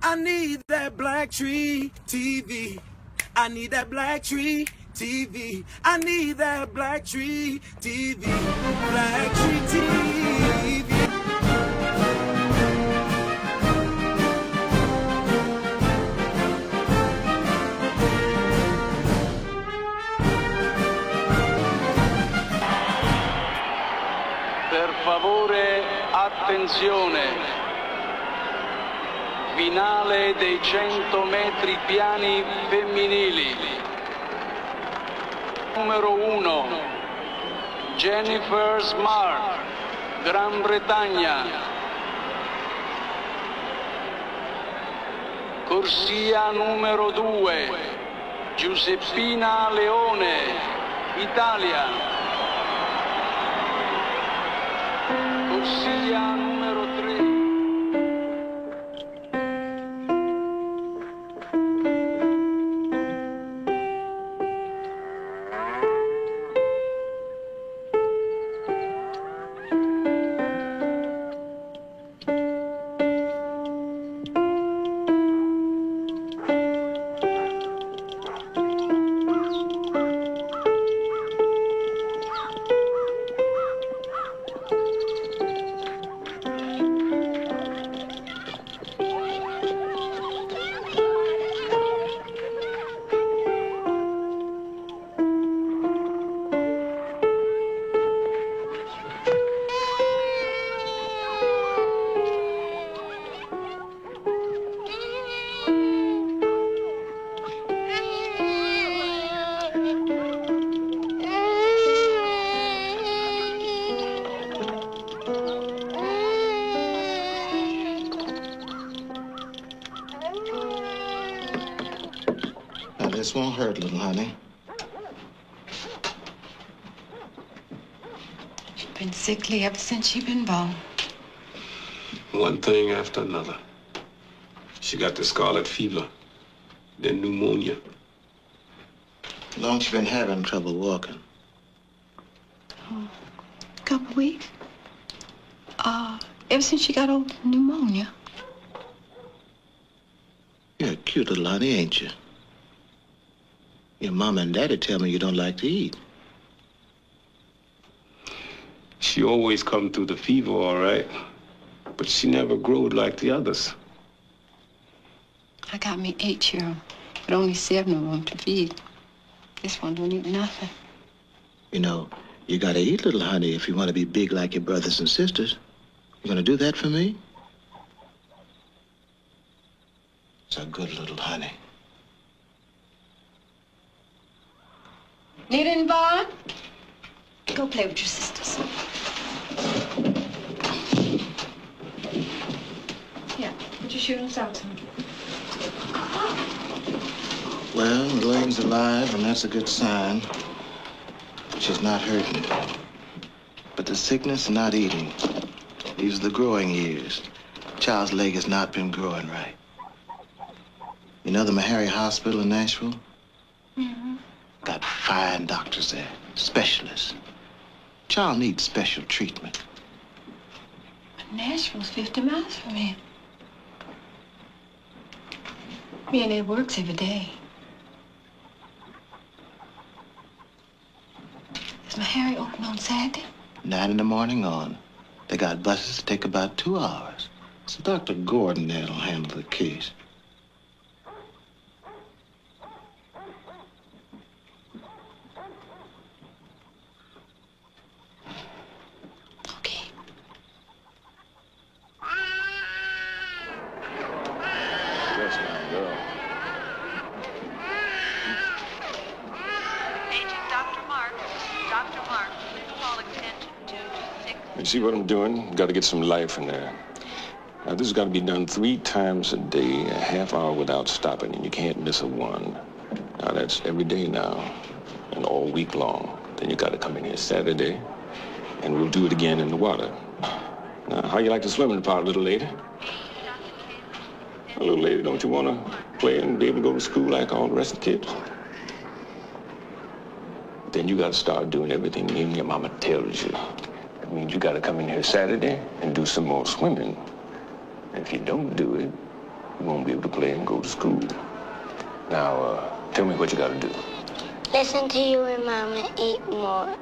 I need that BlackTree TV. I need that BlackTree TV. I need that BlackTree TV. BlackTree TV. Per favore, attenzione. Finale dei 100 metri piani femminili. Numero 1, Jennifer Smart, Gran Bretagna. Corsia numero 2, Giuseppina Leone, Italia. Corsia numero 3. This won't hurt, little honey. She's been sickly ever since she's been born. One thing after another. She got the scarlet fever, then pneumonia. How long she been having trouble walking? Oh, a couple weeks. Ever since she got over pneumonia. You're a cute little honey, ain't you? Your mama and daddy tell me you don't like to eat. She always come through the fever all right, but she never growed like the others. I got me 8 children, but only 7 of them to feed. This one don't eat nothing. You know, you gotta eat, little honey, if you want to be big like your brothers and sisters. You gonna do that for me? It's a good little honey. Need any Vaughn? Go play with your sisters. Here, put your shooting socks on. Well, the leg's alive, and that's a good sign. She's not hurting. But the sickness, not eating. These are the growing years. Child's leg has not been growing right. You know the Meharry Hospital in Nashville? Mm-hmm. Got fine doctors there, specialists. Child needs special treatment. But Nashville's 50 miles from here. Me and Ed works every day. Is Meharry open on Saturday? 9 in the morning on. They got buses that take about 2 hours. So Dr. Gordon there will handle the case. You see what I'm doing? Got to get some life in there. Now, this has got to be done 3 times a day, a half hour without stopping, and you can't miss a one. Now, that's every day now, and all week long. Then you got to come in here Saturday, and we'll do it again in the water. Now, how you like to swim in the pot, little lady? Little lady, don't you want to play and be able to go to school like all the rest of the kids? Then you got to start doing everything me and your mama tells you. That means you got to come in here Saturday and do some more swimming. And if you don't do it, you won't be able to play and go to school. Now, tell me what you got to do. Listen to you and Mama and eat more.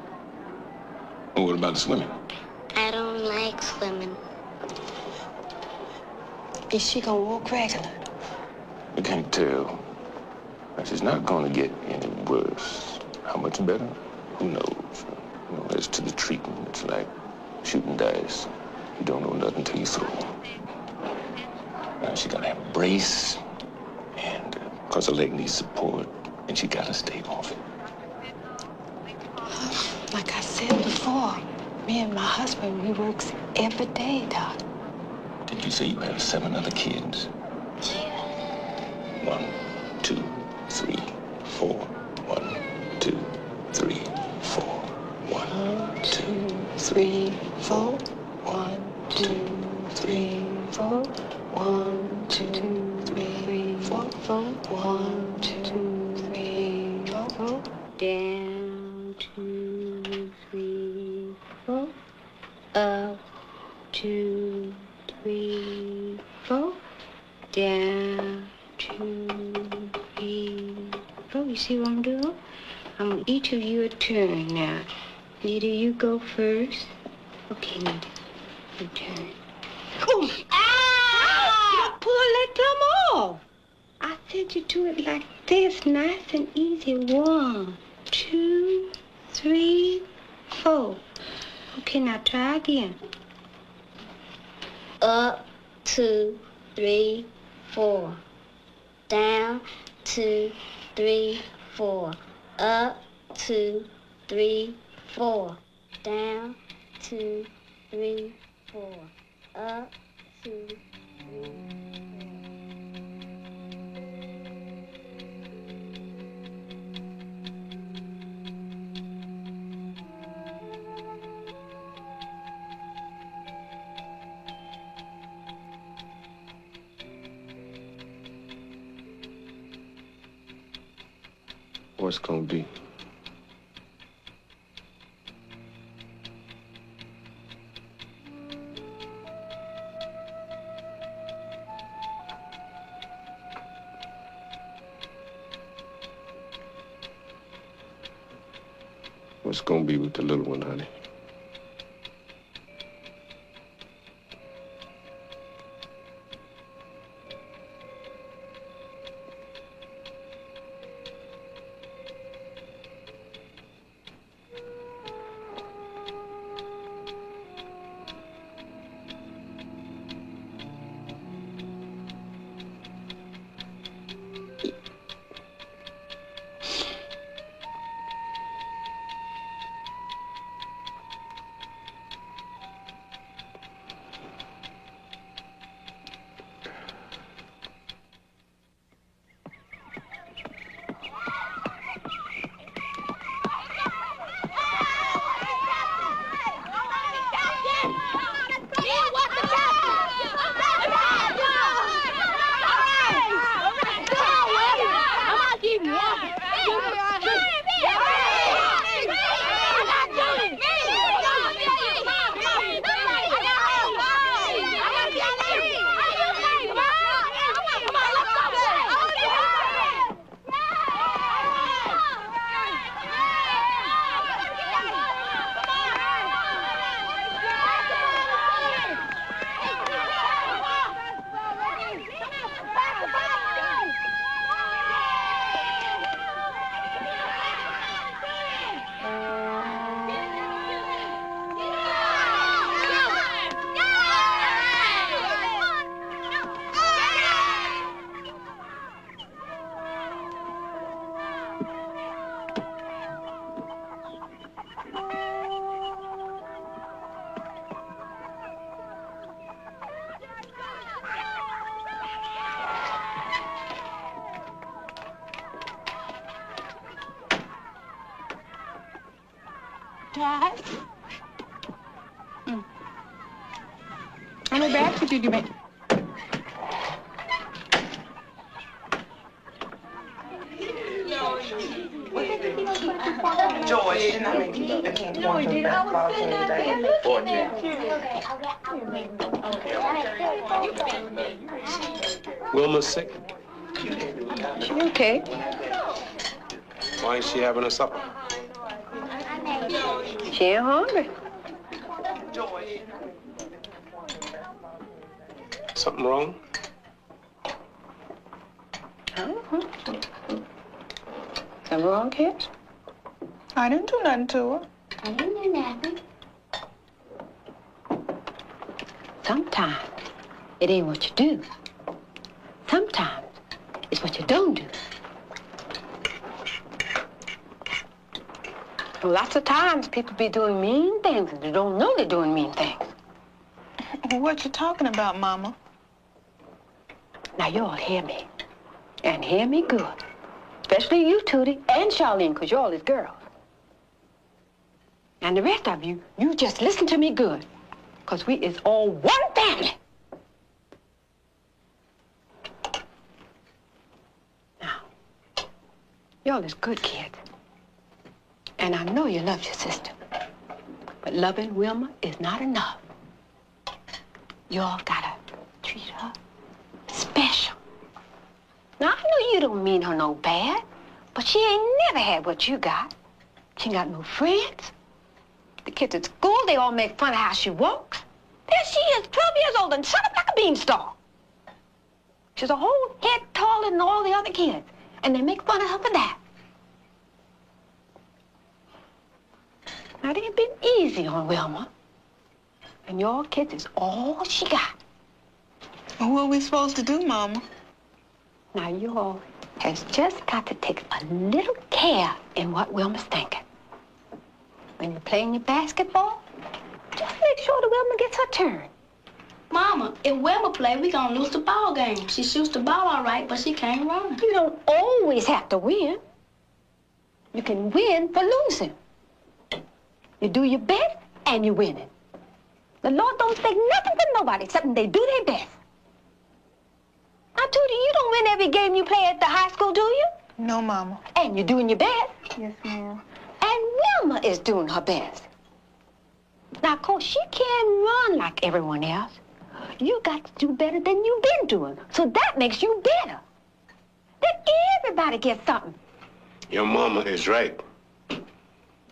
Well, what about the swimming? I don't like swimming. Is she gonna walk regular? You can't tell. She's not going to get any worse. How much better? Who knows? You know, as to the treatment, it's like shooting dice. You don't know nothing till you throw. Now, she got to have a brace, and because her leg needs support, and she got to stay off it. Like I said before, me and my husband, we work every day, Doc. Did you say you have 7 other kids? Yeah. 1, 2, 3, 4. 1, 2, 3, 4. 1, 2, 3, 4. 1, 2, 3, 4. 1, 2, 3, 4. 1, 2, 3, 4. Down, 2, 3, 4. Up, 2, 3, 4. Down, 2, 3, 4. You see what I'm doing? I'm gonna each of you a turn now. Nita, you go first. Okay, Nita, your turn. Oh, ah! Pull that thumb off. I said you do it like this, nice and easy. 1, 2, 3, 4. Okay, now try again. Up, 2, 3, 4. Down, 2, 3, 4. Up, 2, 3, 4. Down, 2, 3, 4. Up, 2, 3, 4. What's gonna be? What's gonna be with the little one, honey? Dad? How many bags did you make? Joy, and I mean, Joy, did I was sitting out there looking at you. Okay. Wilma's sick? She okay? Why is she having her supper? She ain't hungry. Something wrong? Something wrong, kids? I didn't do nothing to her. I didn't do nothing. Sometimes it ain't what you do. Sometimes it's what you don't do. Lots of times people be doing mean things and they don't know they're doing mean things. What you talking about, Mama? Now, y'all hear me, and hear me good. Especially you, Tootie, and Charlene, because y'all is girls. And the rest of you, you just listen to me good, because we is all one family. Now, y'all is good kids. And I know you love your sister. But loving Wilma is not enough. Y'all gotta treat her special. Now, I know you don't mean her no bad, but she ain't never had what you got. She ain't got no friends. The kids at school, they all make fun of how she walks. There she is, 12 years old and shut up like a beanstalk. She's a whole head taller than all the other kids, and they make fun of her for that. Now, it ain't been easy on Wilma. And your kids is all she got. Well, what are we supposed to do, Mama? Now, you all has just got to take a little care in what Wilma's thinking. When you're playing your basketball, just make sure that Wilma gets her turn. Mama, if Wilma play, we gonna lose the ball game. She shoots the ball all right, but she can't run. You don't always have to win. You can win for losing. You do your best, and you win it. The Lord don't take nothing from nobody except they do their best. Now, Tootie, you don't win every game you play at the high school, do you? No, Mama. And you're doing your best. Yes, ma'am. And Wilma is doing her best. Now, of course, she can't run like everyone else. You got to do better than you've been doing. So that makes you better. Then everybody gets something. Your mama is right.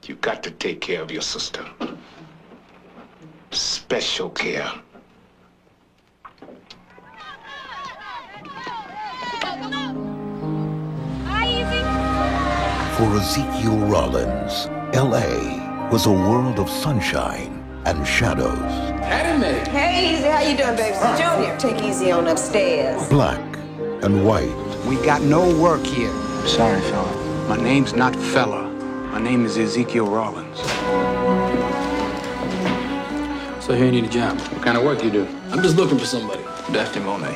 You got to take care of your sister. Special care. For Ezekiel Rollins, L.A. was a world of sunshine and shadows. Hey, Easy, how you doing, baby? Junior, take Easy on upstairs. Black and white. We got no work here. Sorry, fella. My name's not fella. My name is Ezekiel Rollins. So here you need a job. What kind of work you do? I'm just looking for somebody. Daphne Monet.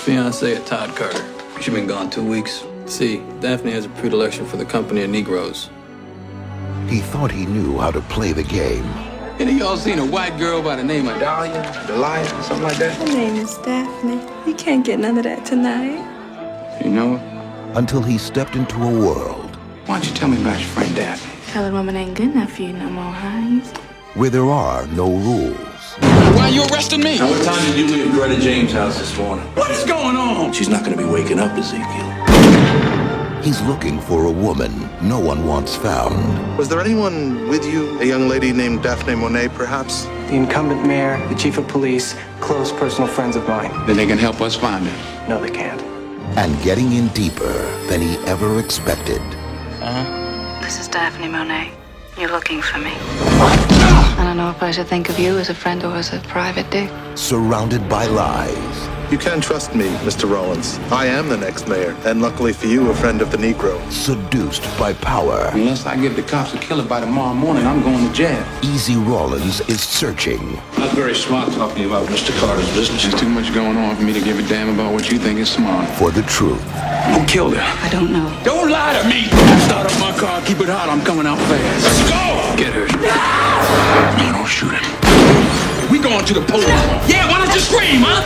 Fiancée of Todd Carter. She's been gone 2 weeks. See, Daphne has a predilection for the company of Negroes. He thought he knew how to play the game. Any of y'all seen a white girl by the name of Dahlia, Delia, something like that? Her name is Daphne. You can't get none of that tonight. You know her? Until he stepped into a world. Why don't you tell me about your friend Daphne? Colored woman ain't good enough for you no more, huh? Where there are no rules. Why are you arresting me? Now, what time did you leave Greta James' house this morning? What is going on? She's not going to be waking up, Ezekiel. He's looking for a woman no one wants found. Was there anyone with you? A young lady named Daphne Monet, perhaps? The incumbent mayor, the chief of police, close personal friends of mine. Then they can help us find her. No, they can't. And getting in deeper than he ever expected. This is Daphne Monet. You're looking for me. I don't know if I should think of you as a friend or as a private dick. Surrounded by lies. You can trust me, Mr. Rollins. I am the next mayor, and luckily for you, a friend of the Negro. Seduced by power. Unless I give the cops a killer by tomorrow morning, I'm going to jail. Easy Rollins is searching. Not very smart talking about Mr. Carter's business. There's too much going on for me to give a damn about what you think is smart. For the truth. Who killed her? I don't know. Don't lie to me! Start up my car, keep it hot, I'm coming out fast. Let's go! Get her. No, don't shoot him. We going to the police. Yeah, why don't you scream, huh?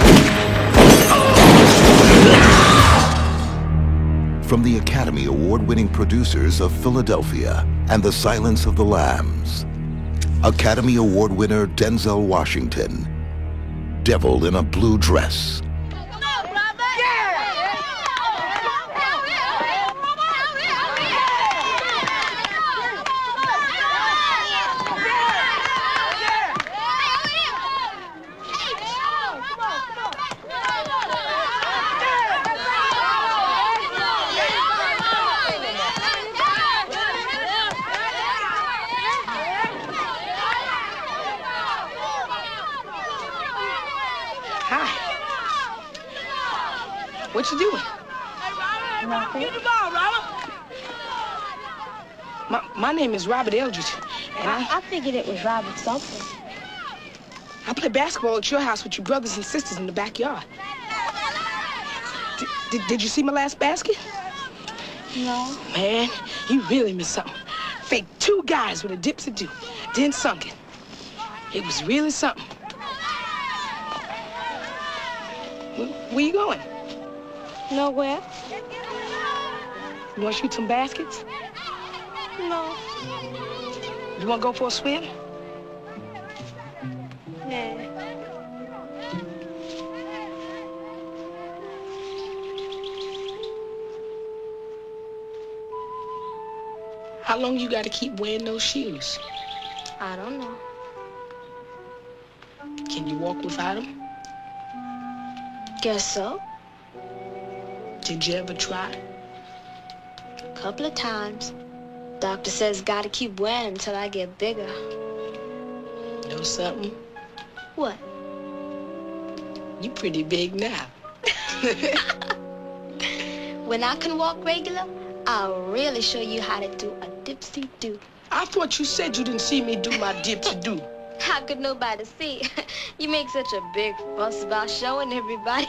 From the Academy Award-winning producers of Philadelphia and The Silence of the Lambs, Academy Award winner Denzel Washington, Devil in a Blue Dress. No, brother! Yeah! What you doing? Nothing. Get the ball, Robert. My name is Robert Eldridge, and I figured it was Robert something. I play basketball at your house with your brothers and sisters in the backyard. Did you see my last basket? No. Man, you really missed something. Faked 2 guys with a dipsy-do, then sunk it. It was really something. Where you going? Nowhere. You want to shoot some baskets? No. You want to go for a swim? Yeah. How long you got to keep wearing those shoes? I don't know. Can you walk without them? Guess so. Did you ever try? A couple of times. Doctor says gotta keep wearing until I get bigger. Know something? What? You pretty big now. When I can walk regular, I'll really show you how to do a dipsy-do. I thought you said you didn't see me do my dipsy-do. How could nobody see? You make such a big fuss about showing everybody.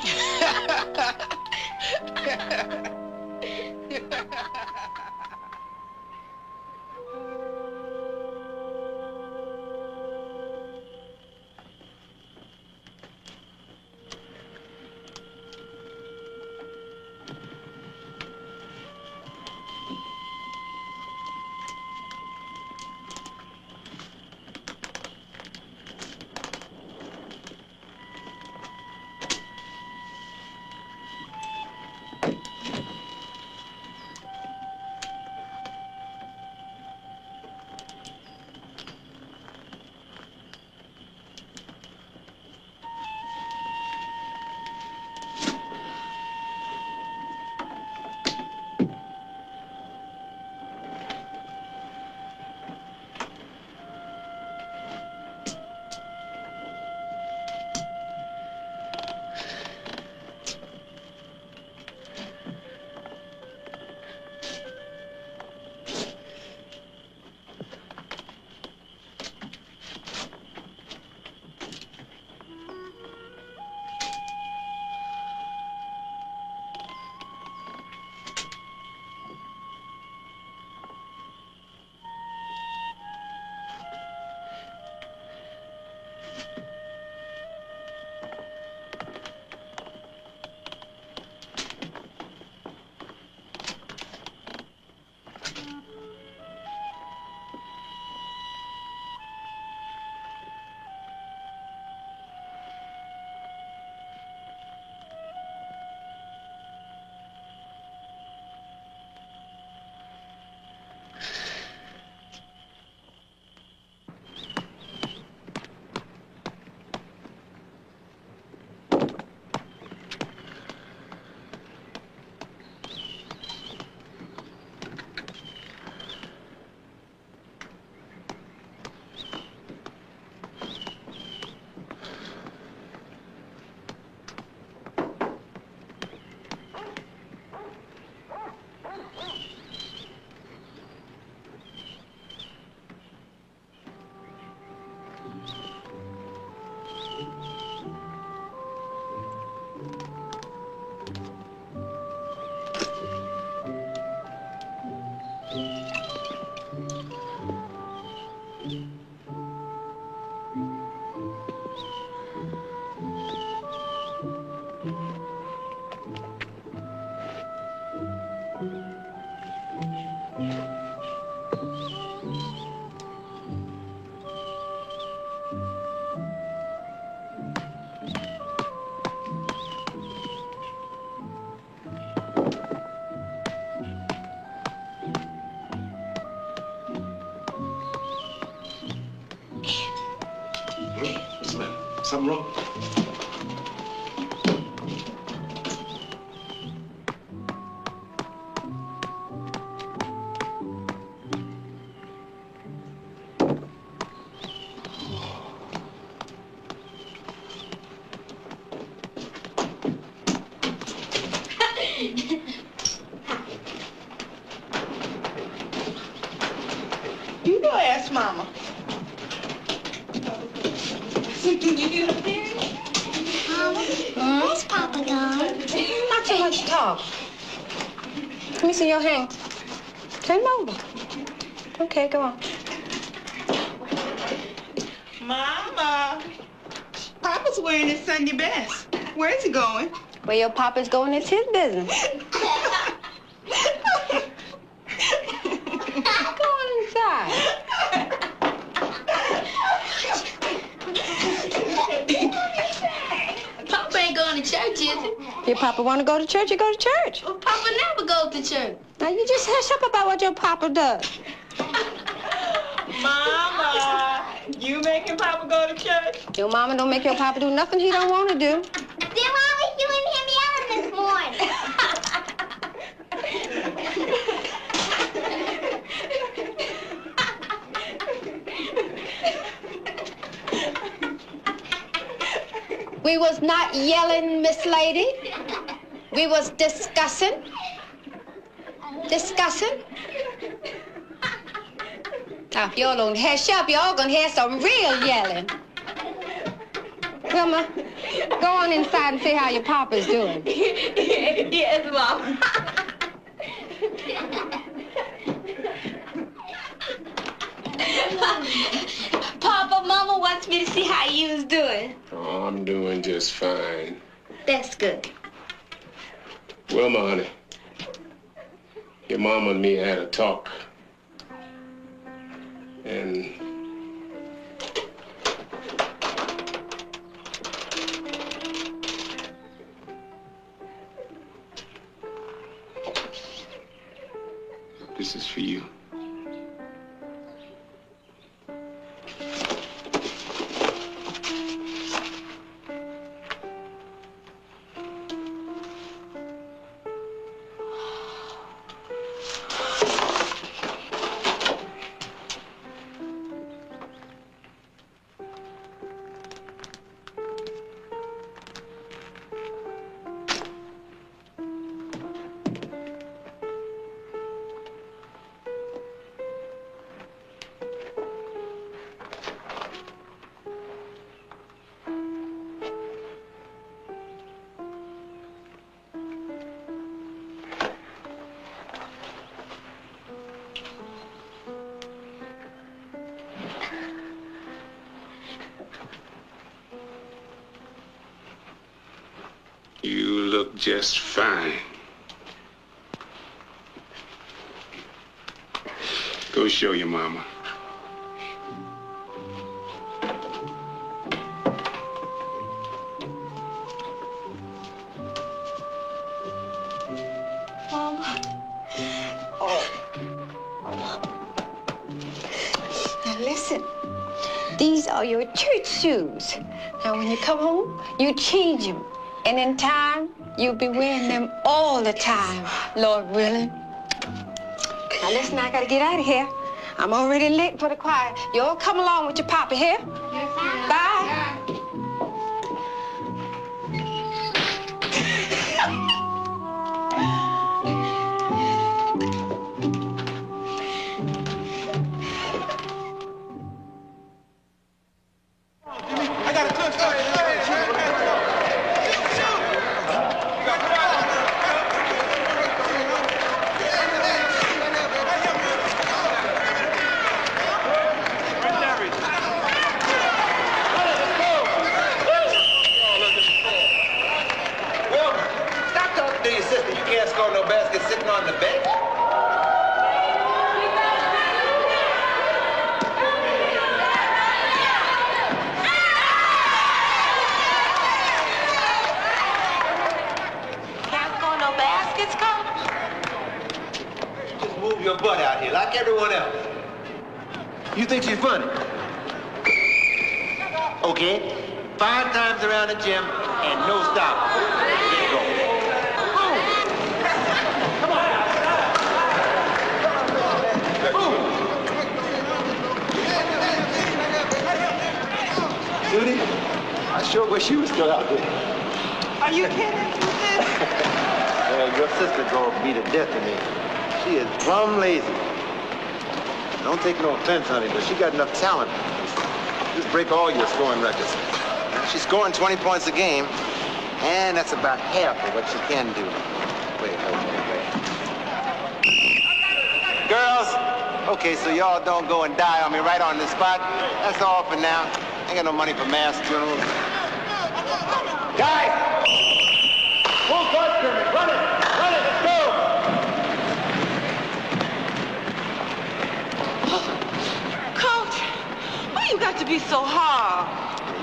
Something wrong? You go ask Mama. Where's Papa gone? Not too much talk. Let me see your hands. Turn them over. Okay, go on. Mama, Papa's wearing his Sunday best. Where's he going? Where your papa's going, it's his business. Go on inside. Papa ain't going to church, is he? Your papa want to go to church, you go to church. Well, Papa never goes to church. Now, you just hush up about what your papa does. Mama, you making Papa go to church? Your mama don't make your papa do nothing he don't want to do. Then why was you and him yelling this morning? We was not yelling, Miss Lady. We was discussing. Now, if y'all don't hush up, y'all gonna hear some real yelling. Wilma, go on inside and see how your papa's doing. Yes, Mama. Papa, Mama wants me to see how you was doing. Oh, I'm doing just fine. That's good. Wilma, honey, your mama and me had a talk. And this is for you. You look just fine. Go show your mama. Mama. Oh. Now listen, these are your church shoes. Now when you come home, you change them. And in time, you'll be wearing them all the time, Lord willing. Now listen, I gotta get out of here. I'm already late for the choir. You all come along with your papa here. Bye. Your butt out here like everyone else. You think she's funny? Okay, 5 times around the gym and no stop. Let's go. Come on. Judy, I sure wish you was still out there. Are you kidding with this? There you go. Your sister gonna be to death to me. She is plumb lazy. Don't take no offense, honey, but she got enough talent. Just break all your scoring records. She's scoring 20 points a game, and that's about half of what she can do. Wait. Girls, okay, so y'all don't go and die on me right on the spot. That's all for now. Ain't got no money for mass funerals. Guys! Full court scrimmage. Run it, let's go! Coach, why you got to be so hard?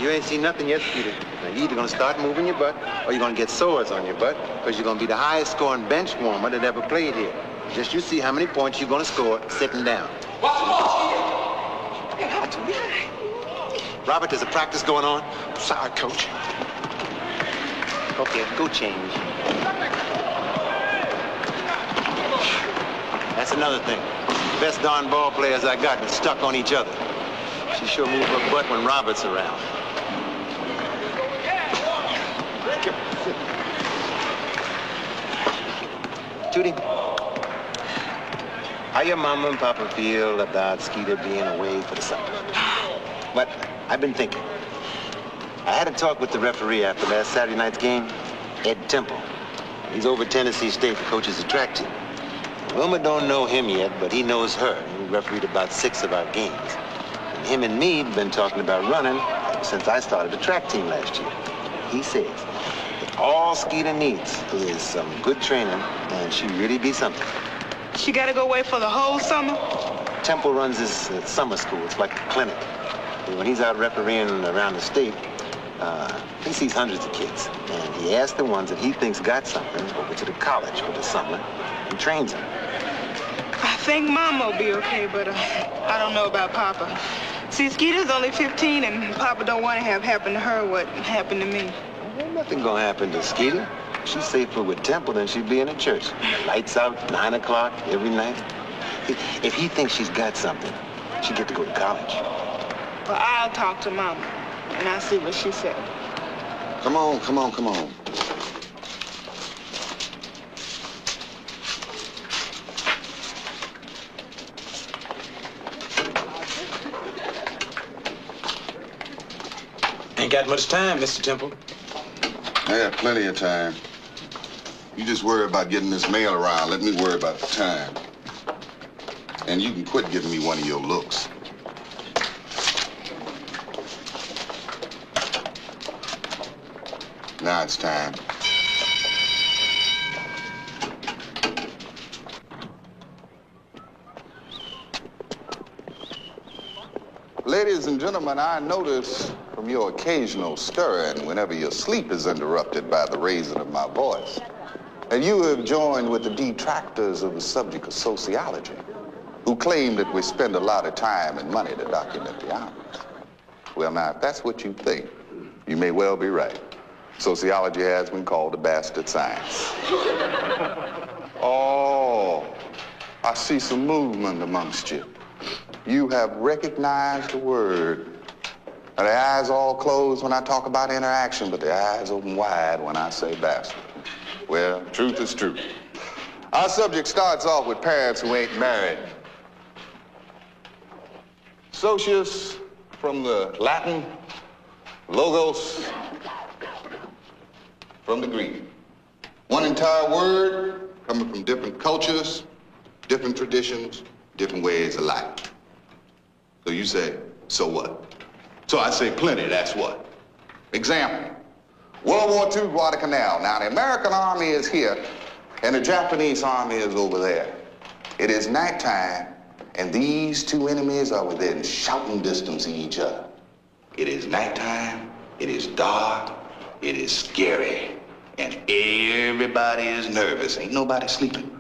You ain't seen nothing yet, Peter. Now, you're either gonna start moving your butt, or you're gonna get sores on your butt, because you're gonna be the highest scoring bench warmer that ever played here. Just you see how many points you're gonna score sitting down. Robert, there's a practice going on. Sorry, Coach. Okay, go change. That's another thing. The best darn ball players I got are stuck on each other. She sure moves her butt when Robert's around. Judy, how your mama and papa feel about Skeeter being away for the summer? But I've been thinking. I had a talk with the referee after last Saturday night's game, Ed Temple. He's over Tennessee State, the coach's a track team. Wilma don't know him yet, but he knows her. He refereed about 6 of our games. And him and me have been talking about running since I started the track team last year. He says that all Skeeter needs is some good training, and she really be something. She got to go away for the whole summer? Temple runs this summer school. It's like a clinic. When he's out refereeing around the state, he sees hundreds of kids, and he asks the ones that he thinks got something over to the college for the summer and trains them. I think Mama will be okay, but I don't know about Papa. See, Skeeter's only 15, and Papa don't want to have happen to her what happened to me. Well, nothing gonna happen to Skeeter. If she's safer with Temple than she'd be in a church. Lights out, 9 o'clock every night. If he thinks she's got something, she'd get to go to college. Well, I'll talk to Mama, and I'll see what she said. Come on. Ain't got much time, Mr. Temple. I got plenty of time. You just worry about getting this mail around. Let me worry about the time. And you can quit giving me one of your looks. Now it's time. Ladies and gentlemen, I notice from your occasional stirring whenever your sleep is interrupted by the raising of my voice, that you have joined with the detractors of the subject of sociology, who claim that we spend a lot of time and money to document the hours. Well, now, if that's what you think, you may well be right. Sociology has been called a bastard science. Oh, I see some movement amongst you. You have recognized the word. Now, the eyes all closed when I talk about interaction, but the eyes open wide when I say bastard. Well, truth is truth. Our subject starts off with parents who ain't married. Socius, from the Latin, logos, from the Greek. One entire word coming from different cultures, different traditions, different ways of life. So you say, so what? So I say plenty, that's what. Example, World War II, Guadalcanal. Now the American army is here and the Japanese army is over there. It is nighttime and these two enemies are within shouting distance of each other. It is nighttime, it is dark, it is scary, and everybody is nervous. Ain't nobody sleeping.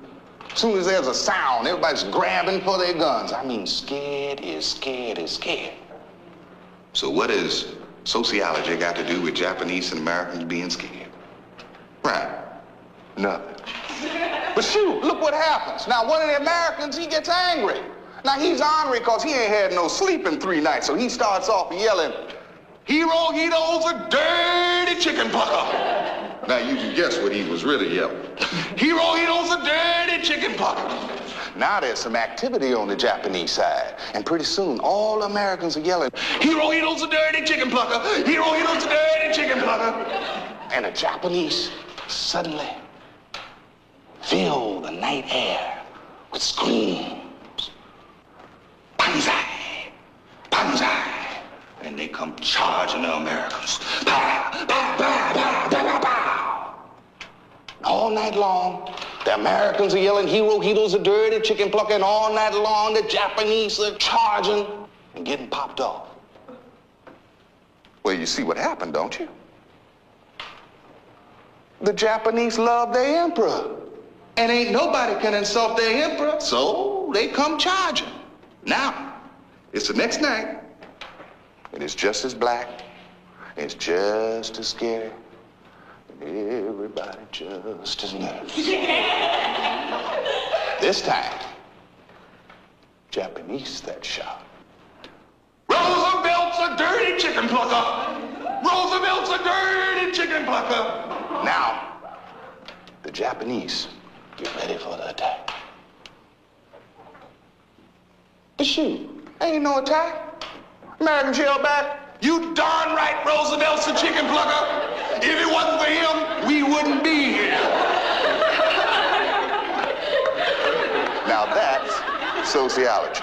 As soon as there's a sound, everybody's grabbing for their guns. I mean, scared is scared is scared. So what has sociology got to do with Japanese and Americans being scared? Right, nothing. But shoot, look what happens. Now, one of the Americans, he gets angry. Now, he's ornery because he ain't had no sleep in 3 nights, so he starts off yelling, "Hirohito's a dirty chicken pucker." Now you can guess what he was really yelling. Hirohito's a dirty chicken plucker. Now there's some activity on the Japanese side, and pretty soon all Americans are yelling, Hirohito's a dirty chicken plucker. Hirohito's a dirty chicken plucker. And the Japanese suddenly fill the night air with screams. Banzai! Banzai! And they come charging the Americans. Pow! Pow! Pow! Pow! Pow! Pow! All night long, the Americans are yelling, Hirohito's a dirty chicken plucker, and all night long, the Japanese are charging and getting popped off. Well, you see what happened, don't you? The Japanese love their emperor. And ain't nobody can insult their emperor, so they come charging. Now, it's the next night, and it's just as black, and it's just as scary, and everybody just as nervous. This time, Japanese that shot. Roosevelt's a dirty chicken plucker. Roosevelt's a dirty chicken plucker. Now, the Japanese get ready for the attack. But shoot, ain't no attack. Americans yell back, You darn right Roosevelt's a chicken plucker. If it wasn't for him, we wouldn't be here. Now that's sociology.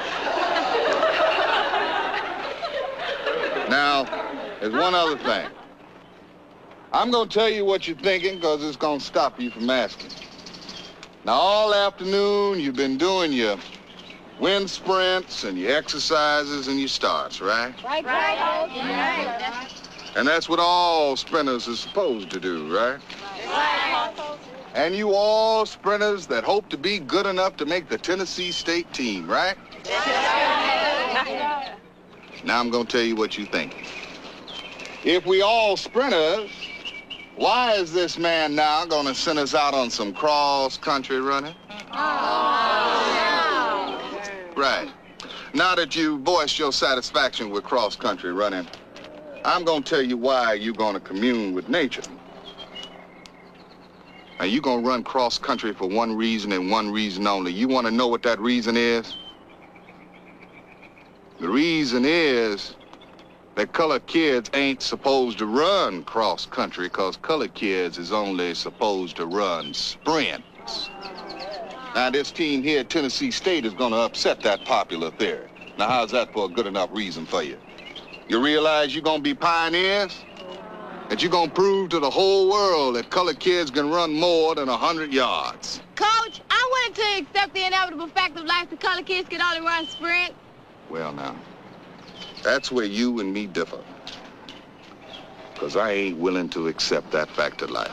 Now, there's one other thing. I'm going to tell you what you're thinking because it's going to stop you from asking. Now, all afternoon, you've been doing your wind sprints and your exercises and your starts, right? Right. And that's what all sprinters are supposed to do, right? And you all sprinters that hope to be good enough to make the Tennessee State team, right? Now I'm going to tell you what you think. If we all sprinters, why is this man now going to send us out on some cross-country running? Right. Now that you've voiced your satisfaction with cross-country running, I'm going to tell you why you're going to commune with nature. Now, you're going to run cross-country for one reason and one reason only. You want to know what that reason is? The reason is that colored kids ain't supposed to run cross-country because colored kids is only supposed to run sprints. Now, this team here at Tennessee State is going to upset that popular theory. Now, how's that for a good enough reason for you? You realize you're going to be pioneers? That you're going to prove to the whole world that colored kids can run more than 100 yards. Coach, I wanted to accept the inevitable fact of life that colored kids can only run sprint. Well, now, that's where you and me differ. Because I ain't willing to accept that fact of life.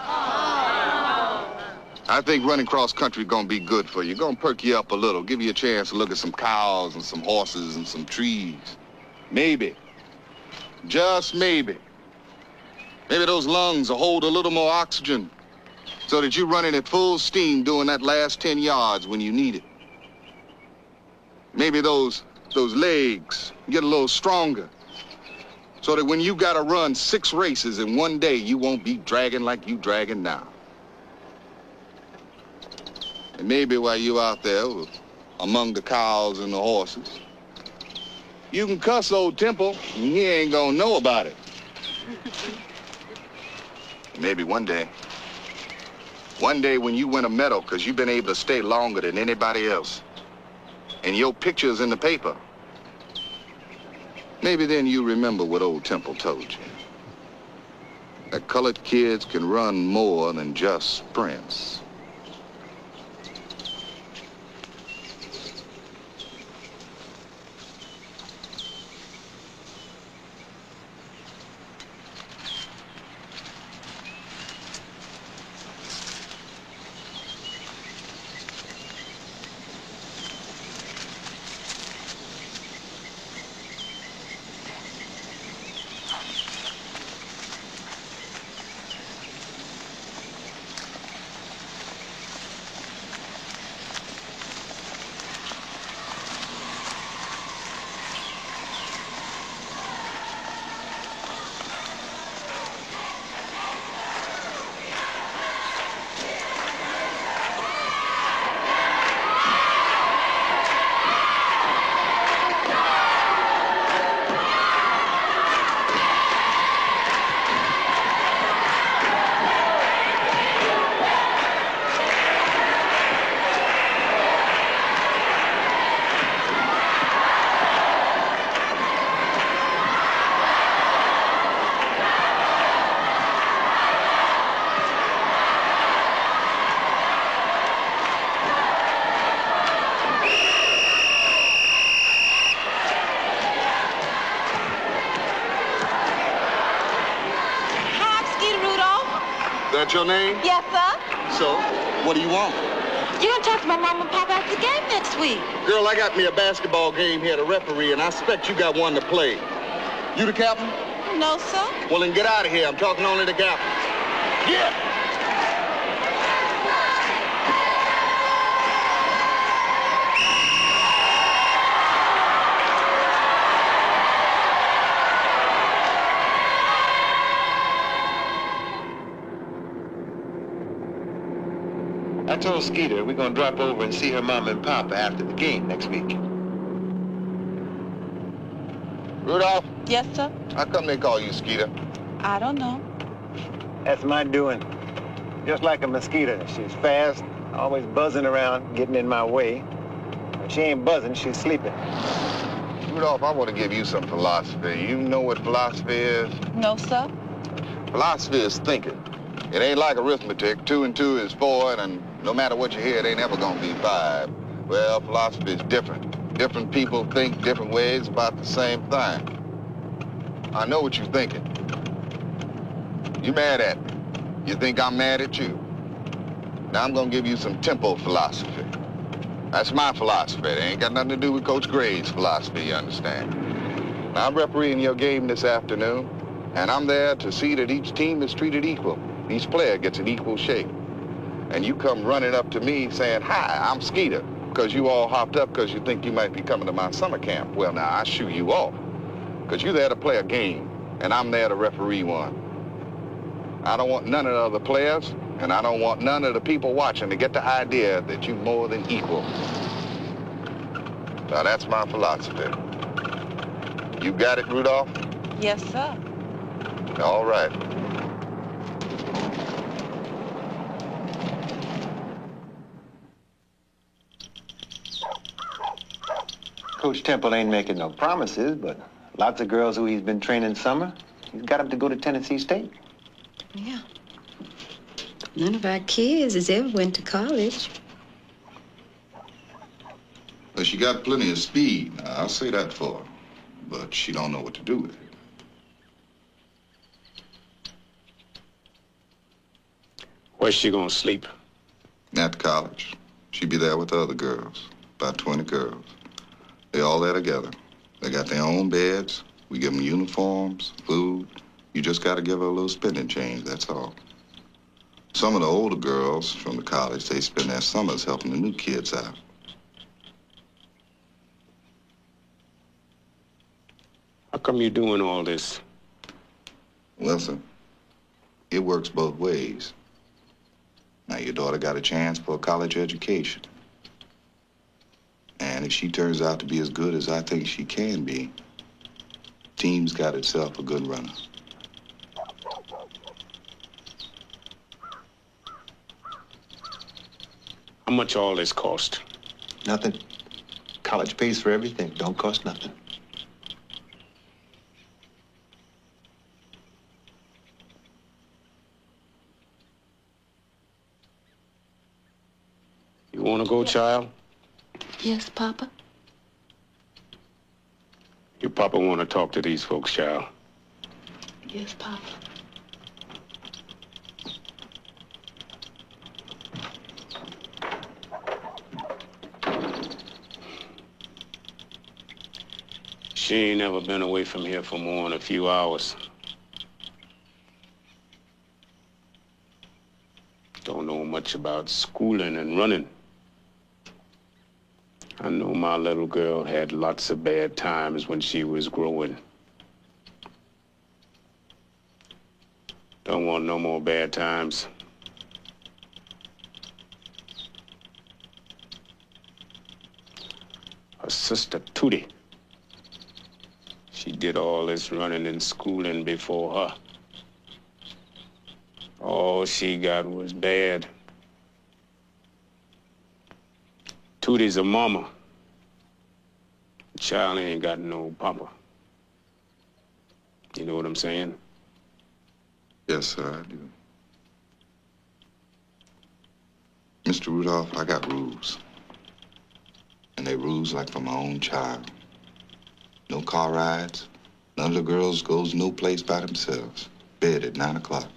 I think running cross-country is going to be good for you. Going to perk you up a little, give you a chance to look at some cows and some horses and some trees. Maybe, just maybe, those lungs will hold a little more oxygen so that you're running at full steam doing that last 10 yards when you need it. Maybe those legs get a little stronger so that when you got to run 6 races in one day, you won't be dragging like you dragging now. And maybe while you're out there among the cows and the horses, you can cuss old Temple and he ain't gonna know about it. Maybe one day when you win a medal because you've been able to stay longer than anybody else and your picture's in the paper, maybe then you remember what old Temple told you. That colored kids can run more than just sprints. that your name? Yes, sir. So, what do you want? You're going to talk to my mom and papa after the game next week. Girl, I got me a basketball game here to referee, and I expect you got one to play. You the captain? No, sir. Well, then get out of here. I'm talking only to captains. Yeah! I told Skeeter we're gonna drop over and see her mom and papa after the game next week. Rudolph? Yes, sir. How come they call you Skeeter? I don't know. That's my doing. Just like a mosquito. She's fast, always buzzing around, getting in my way. When she ain't buzzing, she's sleeping. Rudolph, I want to give you some philosophy. You know what philosophy is? No, sir. Philosophy is thinking. It ain't like arithmetic. 2 and 2 is 4, and no matter what you hear, it ain't ever gonna be 5. Well, philosophy is different. Different people think different ways about the same thing. I know what you're thinking. You mad at me. You think I'm mad at you. Now I'm gonna give you some tempo philosophy. That's my philosophy. It ain't got nothing to do with Coach Gray's philosophy, you understand? Now I'm refereeing your game this afternoon, and I'm there to see that each team is treated equal. Each player gets an equal shake. And you come running up to me saying, "Hi, I'm Skeeter," because you all hopped up because you think you might be coming to my summer camp. Well, now, I shoo you off, because you're there to play a game, and I'm there to referee one. I don't want none of the other players, and I don't want none of the people watching to get the idea that you're more than equal. Now, that's my philosophy. You got it, Rudolph? Yes, sir. All right. Coach Temple ain't making no promises, but lots of girls who he's been training summer, he's got them to go to Tennessee State. Yeah. None of our kids has ever went to college. Well, she got plenty of speed, now, I'll say that for her. But she don't know what to do with it. Where's she gonna sleep? At college. She be there with the other girls, about 20 girls. They all there together. They got their own beds. We give them uniforms, food. You just got to give her a little spending change, that's all. Some of the older girls from the college, they spend their summers helping the new kids out. How come you're doing all this? Listen, it works both ways. Now, your daughter got a chance for a college education. And if she turns out to be as good as I think she can be, team's got itself a good runner. How much all this cost? Nothing. College pays for everything. Don't cost nothing. You want to go, child? Yes, Papa? Your papa want to talk to these folks, child. Yes, Papa. She ain't never been away from here for more than a few hours. Don't know much about schooling and running. I know my little girl had lots of bad times when she was growing. Don't want no more bad times. Her sister, Tootie. She did all this running and schooling before her. All she got was bad. Tootie's a mama. The child ain't got no papa. You know what I'm saying? Yes, sir, I do. Mr. Rudolph, I got rules. And they rules like for my own child. No car rides. None of the girls goes no place by themselves. Bed at 9 o'clock.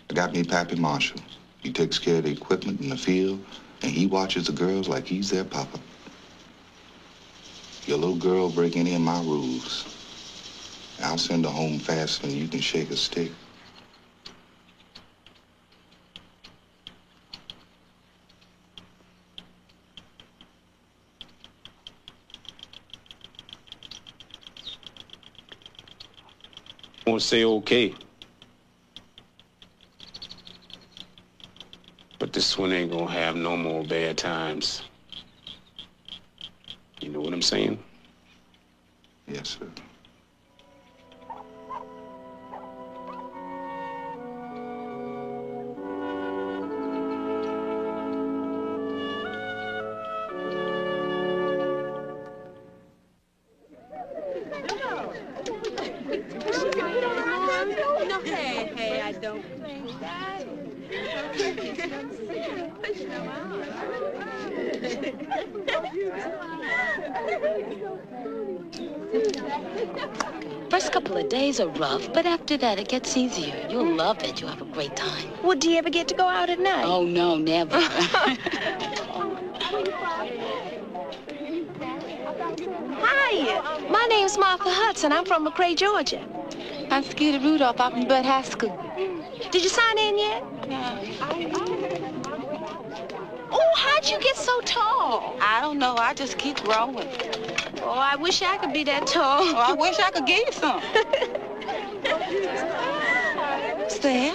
I got me Pappy Marshall. He takes care of the equipment in the field, and he watches the girls like he's their papa. Your little girl break any of my rules, I'll send her home faster than you can shake a stick. I want to say okay. But this one ain't gonna have no more bad times. You know what I'm saying? Yes, sir. Hey, I don't play that. First couple of days are rough, but after that it gets easier. You'll love it. You'll have a great time. Well, do you ever get to go out at night? Oh, no, never. Hi, my name's Martha Hudson. I'm from McRae, Georgia. I'm Skeeter Rudolph. I'm from Bud High School. Did you sign in yet? No. Oh, how'd you get so tall? I don't know. I just keep growing. Oh, I wish I could be that tall. Oh, I wish I could give you some. What's that?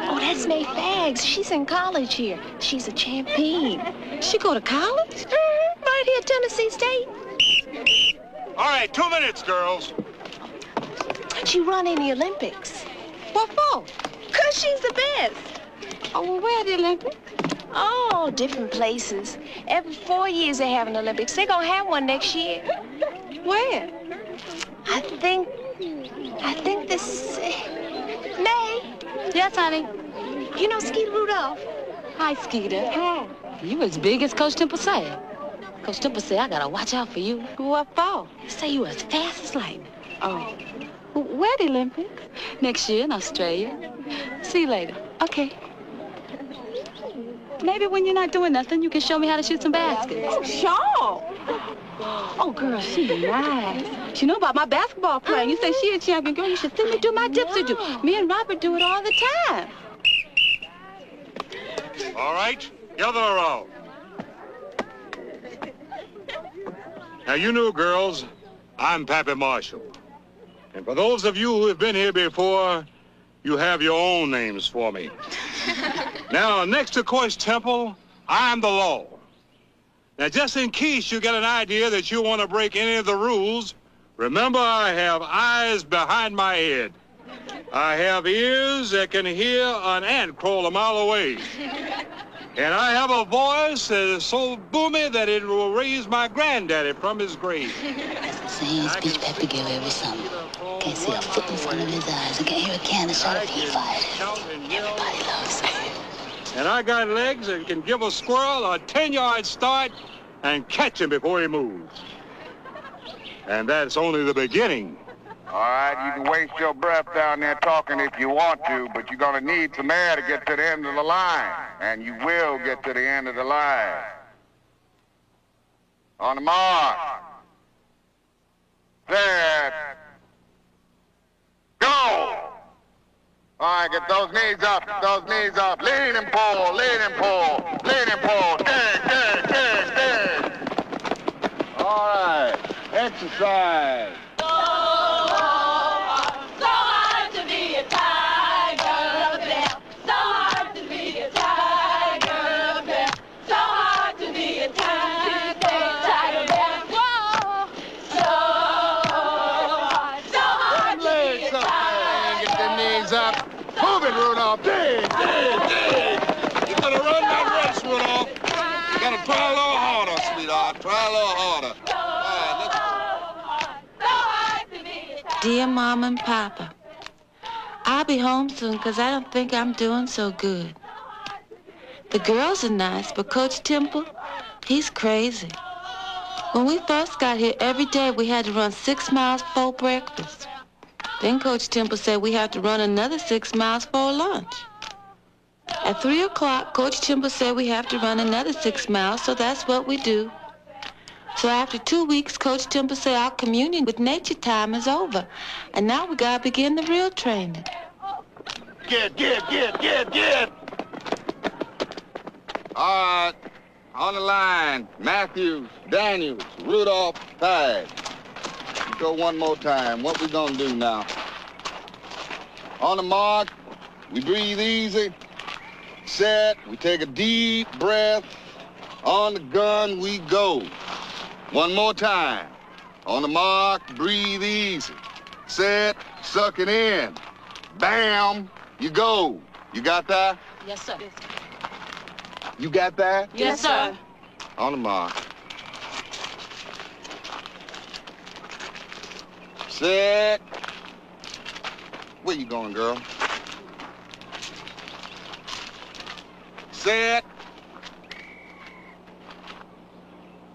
Oh, that's May Fags. She's in college here. She's a champion. She go to college? Right here at Tennessee State. All right, 2 minutes, girls. She run in the Olympics. What for? 'Cause she's the best. Oh, well, where are the Olympics? Oh, different places. Every 4 years they have an Olympics. They're gonna have one next year. Where? I think this... May? Yes, honey. You know Skeeter Rudolph? Hi, Skeeter. Hi. You as big as Coach Temple said. Coach Temple said I gotta watch out for you. What for? Say you as fast as lightning. Oh. Where the Olympics? Next year in Australia. See you later. Okay. Maybe when you're not doing nothing, you can show me how to shoot some baskets. Oh, sure. Oh, girl, she's nice. She know about my basketball playing. You say she a champion, girl. You should see me do my gypsy do. Me and Robert do it all the time. All right, gather around. Now, you new girls, I'm Pappy Marshall. And for those of you who have been here before, you have your own names for me. Now, next to Coach Temple, I'm the law. Now, just in case you get an idea that you want to break any of the rules, remember I have eyes behind my head. I have ears that can hear an ant crawl a mile away. And I have a voice that is so boomy that it will raise my granddaddy from his grave. That's the same speech Peppy give every summer. Can't see a foot in front of his eyes. I can't hear a cannon shot if he fired it. Everybody loves him. And I got legs that can give a squirrel a 10-yard start and catch him before he moves. And that's only the beginning. All right, you can waste your breath down there talking if you want to, but you're going to need some air to get to the end of the line. And you will get to the end of the line. On the mark. Set. Go! All right, get those knees up, those knees up. Lean and pull, lean and pull, lean and pull. Dig, dig, dig, dig. All right, exercise. Rudolph, dig, dig, dig. You gotta run that race, Rudolph. You gotta try a little harder, sweetheart. Try a little harder. All right, Dear Mom and Papa, I'll be home soon because I don't think I'm doing so good. The girls are nice, but Coach Temple, he's crazy. When we first got here, every day we had to run 6 miles before breakfast. Then Coach Temple said we have to run another 6 miles for lunch. At 3 o'clock, Coach Temple said we have to run another 6 miles, so that's what we do. So after 2 weeks, Coach Temple said our communion with nature time is over. And now we gotta begin the real training. Get! All right, on the line, Matthews, Daniels, Rudolph, Tide. Go one more time. What we gonna do now? On the mark, we breathe easy. Set, we take a deep breath. On the gun, we go. One more time. On the mark, breathe easy. Set, suck it in. Bam, you go. You got that? Yes, sir. You got that? Yes, sir. On the mark. Set. Where you going, girl? Set.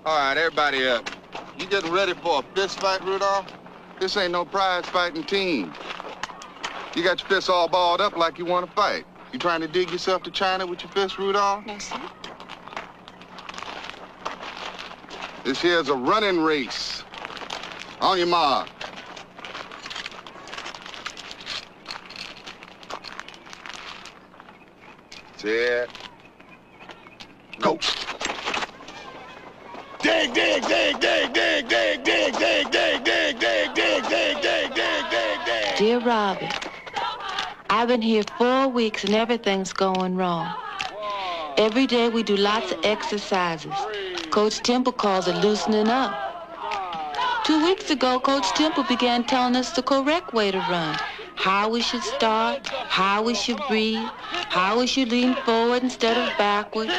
All right, everybody up. You getting ready for a fist fight, Rudolph? This ain't no prize fighting team. You got your fists all balled up like you want to fight. You trying to dig yourself to China with your fists, Rudolph? No, sir. This here's a running race. On your mark. Set. Go. Dig. Dear Robbie, I've been here 4 weeks and everything's going wrong. Every day we do lots of exercises. Coach Temple calls it loosening up. 2 weeks ago, Coach Temple began telling us the correct way to run. How we should start, how we should breathe, how we should lean forward instead of backward.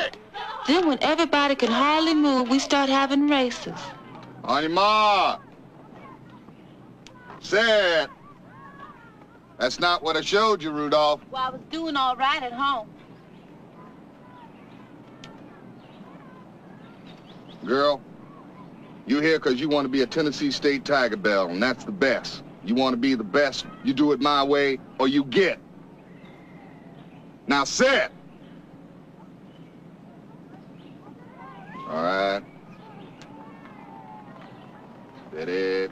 Then when everybody can hardly move, we start having races. On your mark. Set. That's not what I showed you, Rudolph. Well, I was doing all right at home. Girl, you here because you want to be a Tennessee State Tiger Belle, and that's the best. You want to be the best, you do it my way, or you get. Now set. All right. Steady.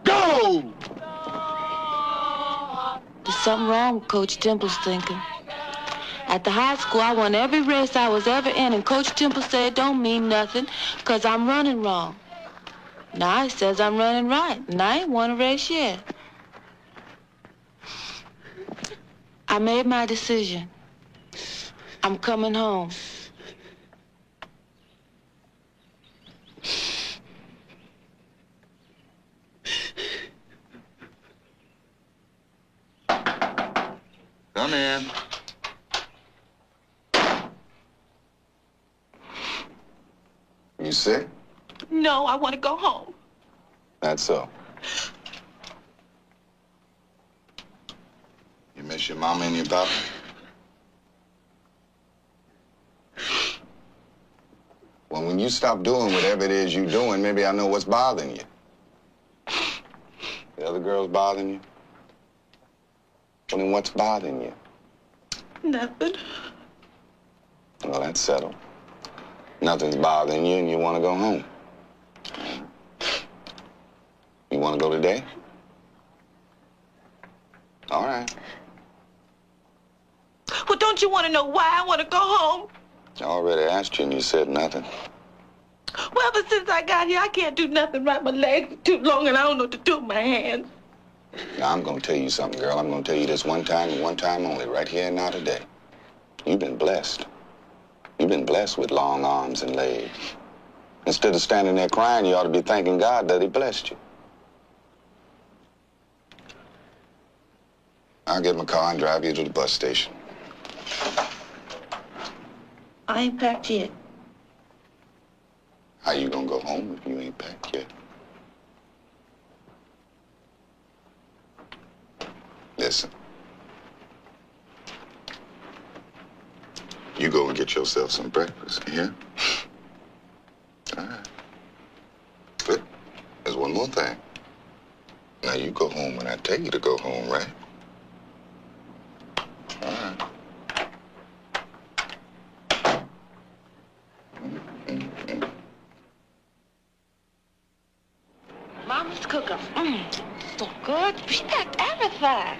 Go! There's something wrong with Coach Temple's thinking. At the high school, I won every race I was ever in, and Coach Temple said it don't mean nothing, because I'm running wrong. Now he says I'm running right, and I ain't won a race yet. I made my decision. I'm coming home. Come in. You sick? No, I want to go home. That's so. You miss your mama and your papa? Well, when you stop doing whatever it is you're doing, maybe I know what's bothering you. The other girls bothering you? Well, then what's bothering you? Nothing. Well, that's settled. Nothing's bothering you and you want to go home. You want to go today? All right. Well, don't you want to know why I want to go home? I already asked you and you said nothing. Well, ever since I got here, I can't do nothing right. My legs are too long and I don't know what to do with my hands. Now, I'm going to tell you something, girl. I'm going to tell you this one time and one time only, right here and now today. You've been blessed. You've been blessed with long arms and legs. Instead of standing there crying, you ought to be thanking God that he blessed you. I'll get my car and drive you to the bus station. I ain't packed yet. How you gonna go home if you ain't packed yet? Listen. You go and get yourself some breakfast, you hear? All right. Good. There's one more thing. Now you go home when I tell you to go home, right? All right. cooker. So good. She packed everything.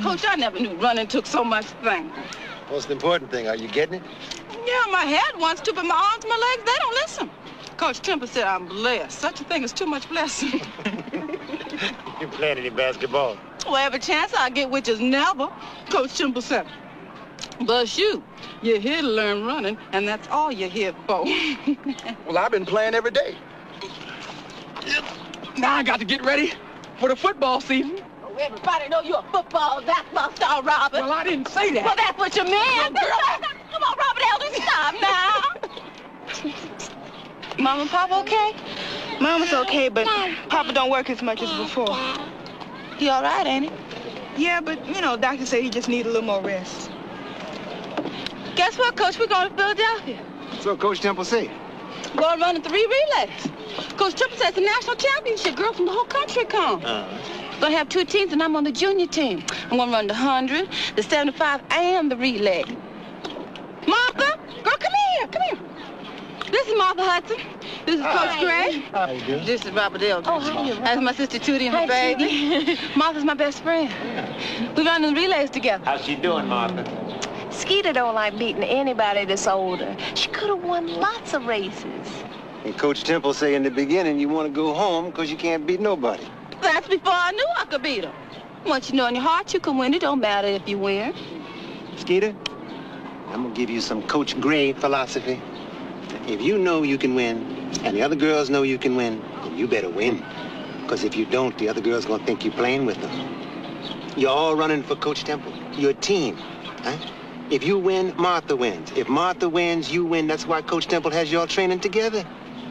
Coach, I never knew running took so much thing. Most important thing, are you getting it? Yeah, my head wants to, but my arms, my legs, they don't listen. Coach Temple said I'm blessed. Such a thing is too much blessing. You playing any basketball? Well, every chance I get, which is never, Coach Temple said. But shoot, you're here to learn running, and that's all you're here for. Well, I've been playing every day. Now I got to get ready for the football season. Oh, everybody know you're a football, basketball star, Robert. Well, I didn't say that. Well, that's what you meant. Come on, Robert Elder, stop now. Mom and Papa okay? Mama's okay, but Papa don't work as much as before. He all right, ain't he? Yeah, but, you know, doctor said he just need a little more rest. Guess what, Coach? We're going to Philadelphia. So Coach Temple say? Going to run the 3 relays. Coach Temple says the national championship. Girls from the whole country come. Gonna have 2 teams, and I'm on the junior team. I'm gonna run the 100, the 75, and the relay. Martha, girl, come here, come here. This is Martha Hudson. This is Coach Gray. How you doing? This is Robert Elder. Oh, how you doing? That's my sister Tootie and her baby. Martha's my best friend. We run the relays together. How's she doing, Martha? Skeeter don't like beating anybody that's older. She could have won lots of races. And Coach Temple say in the beginning you want to go home because you can't beat nobody. That's before I knew I could beat her. Once you know in your heart you can win, it don't matter if you win. Skeeter, I'm going to give you some Coach Gray philosophy. If you know you can win, and the other girls know you can win, then you better win. Because if you don't, the other girls going to think you're playing with them. You're all running for Coach Temple. You're a team. Huh? If you win, Martha wins. If Martha wins, you win. That's why Coach Temple has you all training together.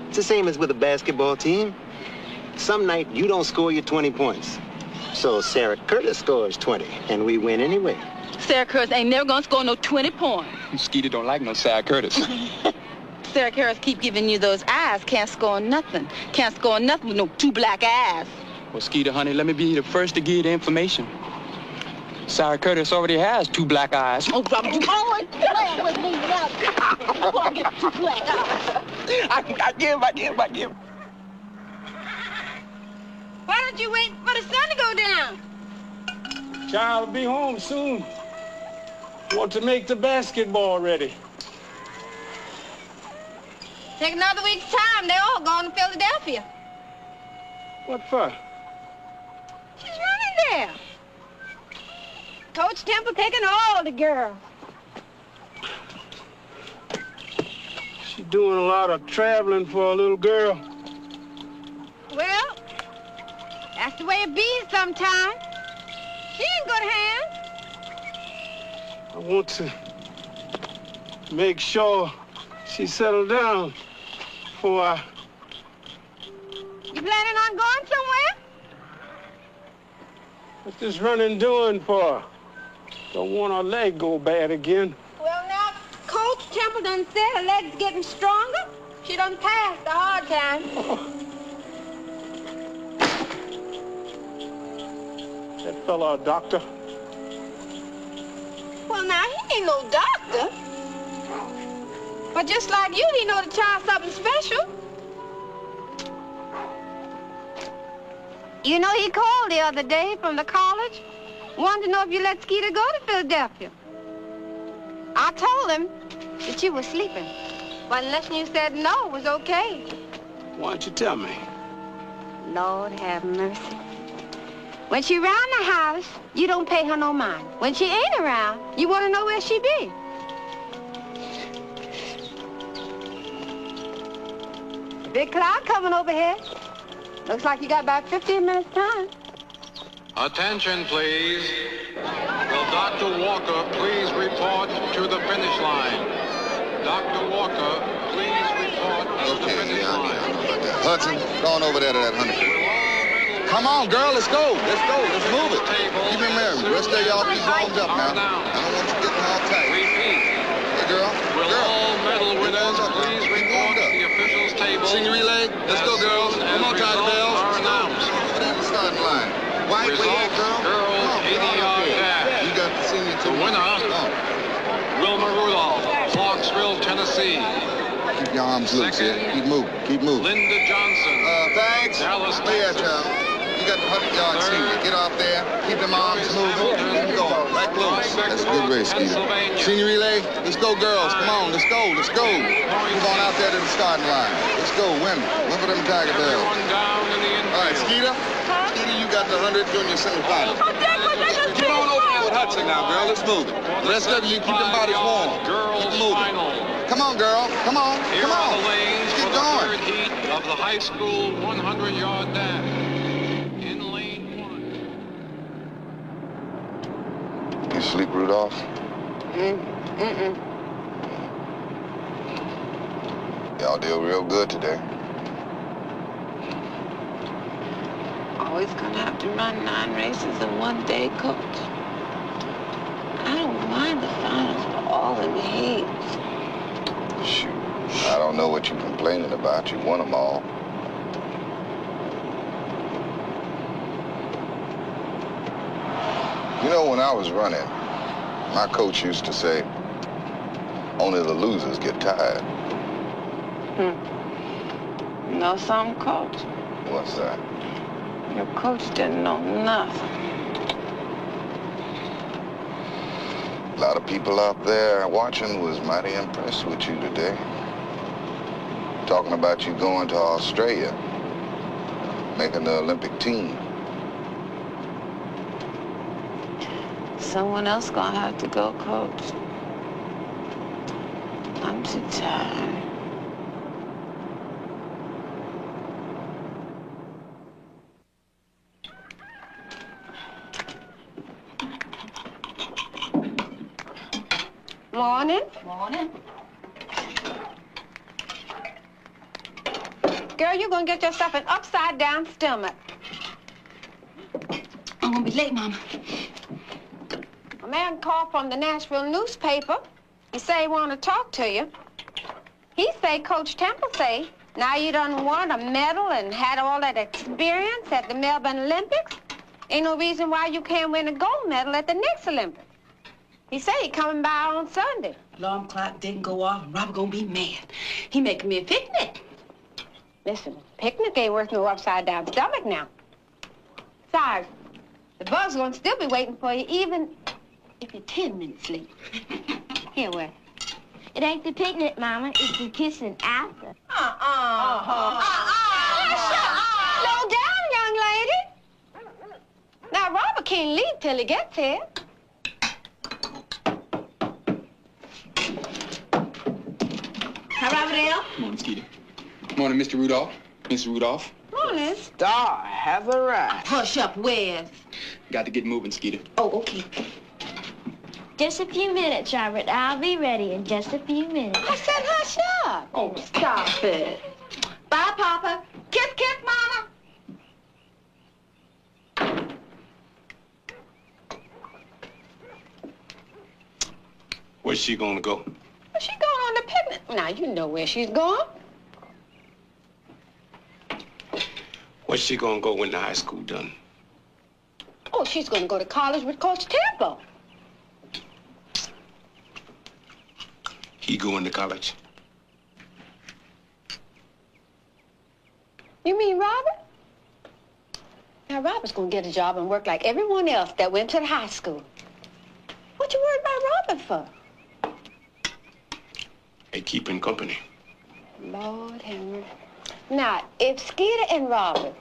It's the same as with a basketball team. Some night, you don't score your 20 points. So Sarah Curtis scores 20, and we win anyway. Sarah Curtis ain't never gonna score no 20 points. Skeeter don't like no Sarah Curtis. Sarah Curtis keep giving you those eyes. Can't score nothing. Can't score nothing with no 2 black eyes. Well, Skeeter, honey, let me be the first to give you the information. Sarah Curtis already has 2 black eyes. Oh, Robert, you always playing with me now. You wanna get 2 black eyes. I give. Why don't you wait for the sun to go down? Child will be home soon. Want to make the basketball ready. Take another week's time. They're all going to Philadelphia. What for? She's running there. Coach Temple taking all the girls. She's doing a lot of traveling for a little girl. Well, that's the way it be sometimes. She in good hands. I want to make sure she settled down before I... You planning on going somewhere? What's this running doing for? Don't want her leg go bad again. Well, now, Coach Temple done said her leg's getting stronger. She done passed the hard time. That fella a doctor? Well, now, he ain't no doctor. But just like you, he know to try something special. You know, he called the other day from the college. Wanted to know if you let Skeeter go to Philadelphia. I told him that you were sleeping. But unless you said no, it was okay. Why don't you tell me? Lord have mercy. When she around the house, you don't pay her no mind. When she ain't around, you want to know where she be. Big cloud coming overhead. Looks like you got about 15 minutes time. Attention, please. Will Dr. Walker please report to the finish line? Dr. Walker, please report to the finish line. Hudson, go on over there to that 100. Come on, girl, let's go. Let's go. Let's move it. Keep it merry. Rest of y'all keep warmed up now. I don't want you getting all tight. Hey, girl. Will all medal winners please report to the officials' table? Senior relay. Let's go, girls. Come on, Tiger Bells. Are announced. Over there in the starting line. White, way out, girl. Girls, 80-yard dash. You got the senior The winner, Wilma Rudolph, Clarksville, Tennessee. Keep your arms loose here. Keep moving. Keep moving. Linda Johnson. Thanks. Dallas, Look at y'all. You got the 100-yard senior. Get off there. Keep them arms moving. Keep going. Right close. That's a good race, Skeeter. Senior relay. Let's go, girls. Come on. Let's go. Let's go. Move on out there to the starting line. Let's go. Win. Win for them Tiger Bells. All right, Skeeter. Skeeter, you got the 100 junior semifinal. Keep on over there with Hudson now, girl. Let's move it. The rest of you, keep them bodies warm. Keep moving. Come on, girl. Come on. Come on. Keep going. Third heat of the high school 100-yard dash. You sleep, Rudolph? Y'all did real good today. Always gonna have to run 9 races in one day, Coach. I don't mind the finals, but all in the heats. Shoot, I don't know what you're complaining about. You won them all. You know, when I was running, my coach used to say, only the losers get tired. You know something, Coach? What's that? Your coach didn't know nothing. A lot of people out there watching was mighty impressed with you today. Talking about you going to Australia, making the Olympic team. Someone else gonna have to go, Coach. I'm too tired. Morning. Morning. Girl, you're gonna get yourself an upside-down stomach. I'm gonna be late, Mama. A man called from the Nashville newspaper. He say he want to talk to you. He say Coach Temple say, now you done won a medal and had all that experience at the Melbourne Olympics. Ain't no reason why you can't win a gold medal at the next Olympics. He say he coming by on Sunday. Alarm clock didn't go off, and Robert gonna be mad. He making me a picnic. Listen, picnic ain't worth no upside-down stomach now. Besides, the bug's gonna still be waiting for you even if you're 10 minutes late. Here, where? It ain't the picnic, Mama. It's the kissing after. Slow down, young lady. Now, Robert can't leave till he gets here. Hi, Robert. Morning, Skeeter. Morning, Mr. Rudolph. Mr. Rudolph. Morning. Star has arrived. Hush up, Wes. Got to get moving, Skeeter. Oh, okay. Just a few minutes, Robert. I'll be ready in just a few minutes. I said hush up. Oh, stop it. Bye, Papa. Kiss, kiss, Mama. Where's she gonna go? Well, she's going on the picnic. Now, you know where she's going. Where's she gonna go when the high school done? Oh, she's going to go to college with Coach Temple. He going to college? You mean Robert? Now, Robert's going to get a job and work like everyone else that went to the high school. What you worried about Robert for? They keeping company. Lord Henry. Now, if Skeeter and Robert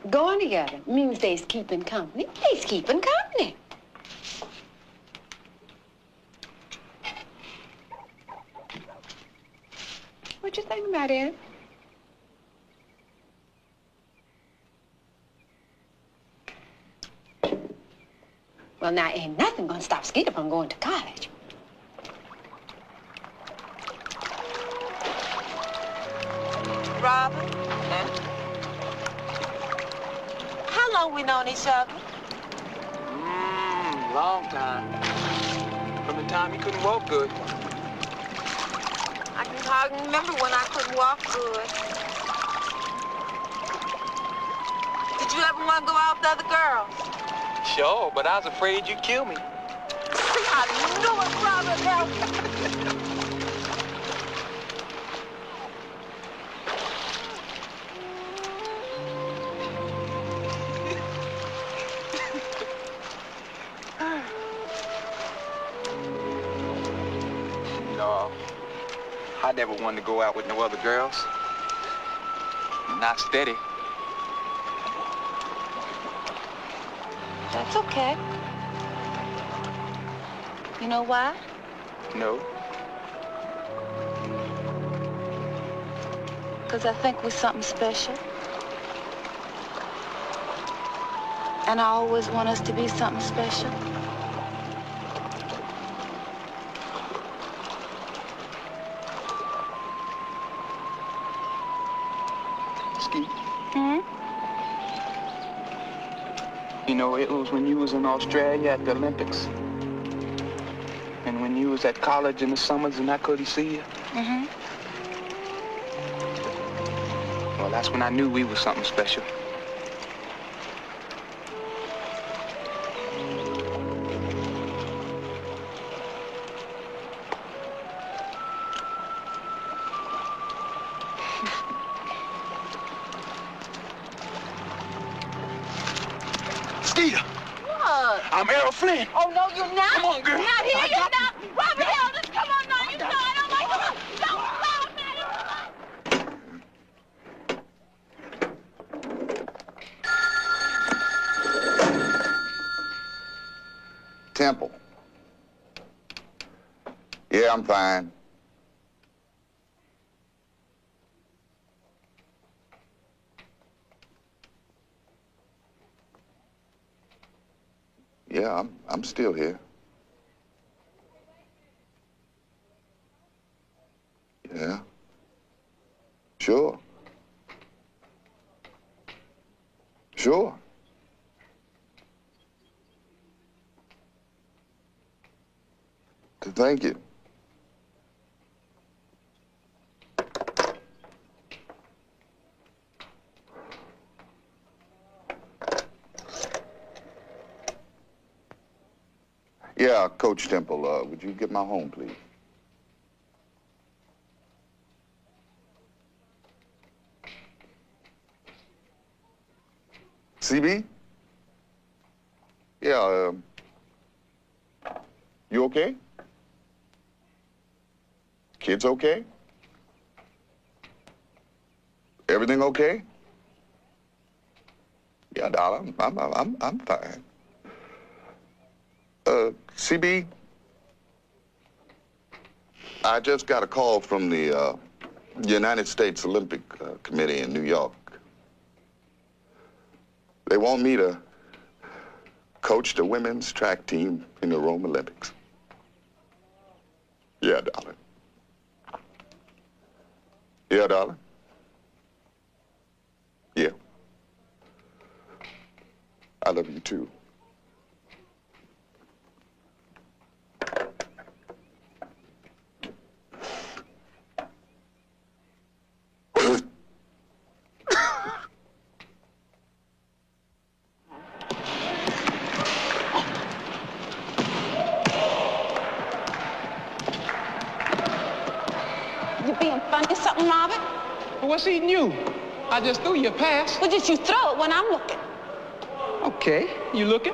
going together means they's keeping company, they's keeping company. What you think about it? Well, now, ain't nothing gonna stop Skeeter from going to college. Robert? How long we known each other? Long time. From the time you couldn't walk good. I can hardly remember when I couldn't walk good. Did you ever want to go out with other girls? Sure, but I was afraid you'd kill me. I knew it, Robert. No, I never wanted to go out with no other girls. Not steady. That's okay. You know why? No. Because I think we're something special. And I always want us to be something special. Ski. Hmm? You know, it was when you was in Australia at the Olympics. And when you was at college in the summers and I couldn't see you. Mm-hmm. Well, that's when I knew we was something special. I'm Errol Flynn. Oh, no, you're not. Come on, girl. You're not here. You're not. Robert Eldridge, come on now. You know I don't like it. Don't stop, man. Temple. Yeah, I'm fine. Yeah, I'm still here. Yeah. Sure. Sure. Thank you. Yeah, Coach Temple, would you get my home, please? CB? Yeah, you okay? Kids okay? Everything okay? Yeah, darling, I'm fine. CB, I just got a call from the United States Olympic Committee in New York. They want me to coach the women's track team in the Rome Olympics. Yeah, darling. Yeah, darling. Yeah. I love you too. What's eating you? I just threw you a pass. Well, just you throw it when I'm looking. Okay, you looking?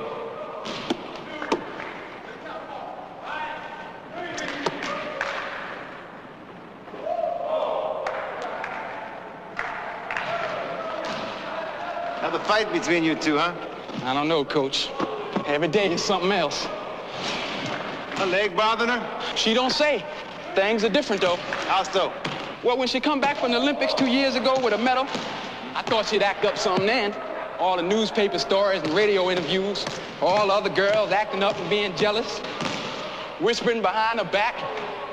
Another fight between you two, huh? I don't know, Coach. Every day is something else. Her leg bothering her? She don't say. Things are different, though. How so? Well, when she come back from the Olympics 2 years ago with a medal, I thought she'd act up something then. All the newspaper stories and radio interviews, all the other girls acting up and being jealous, whispering behind her back,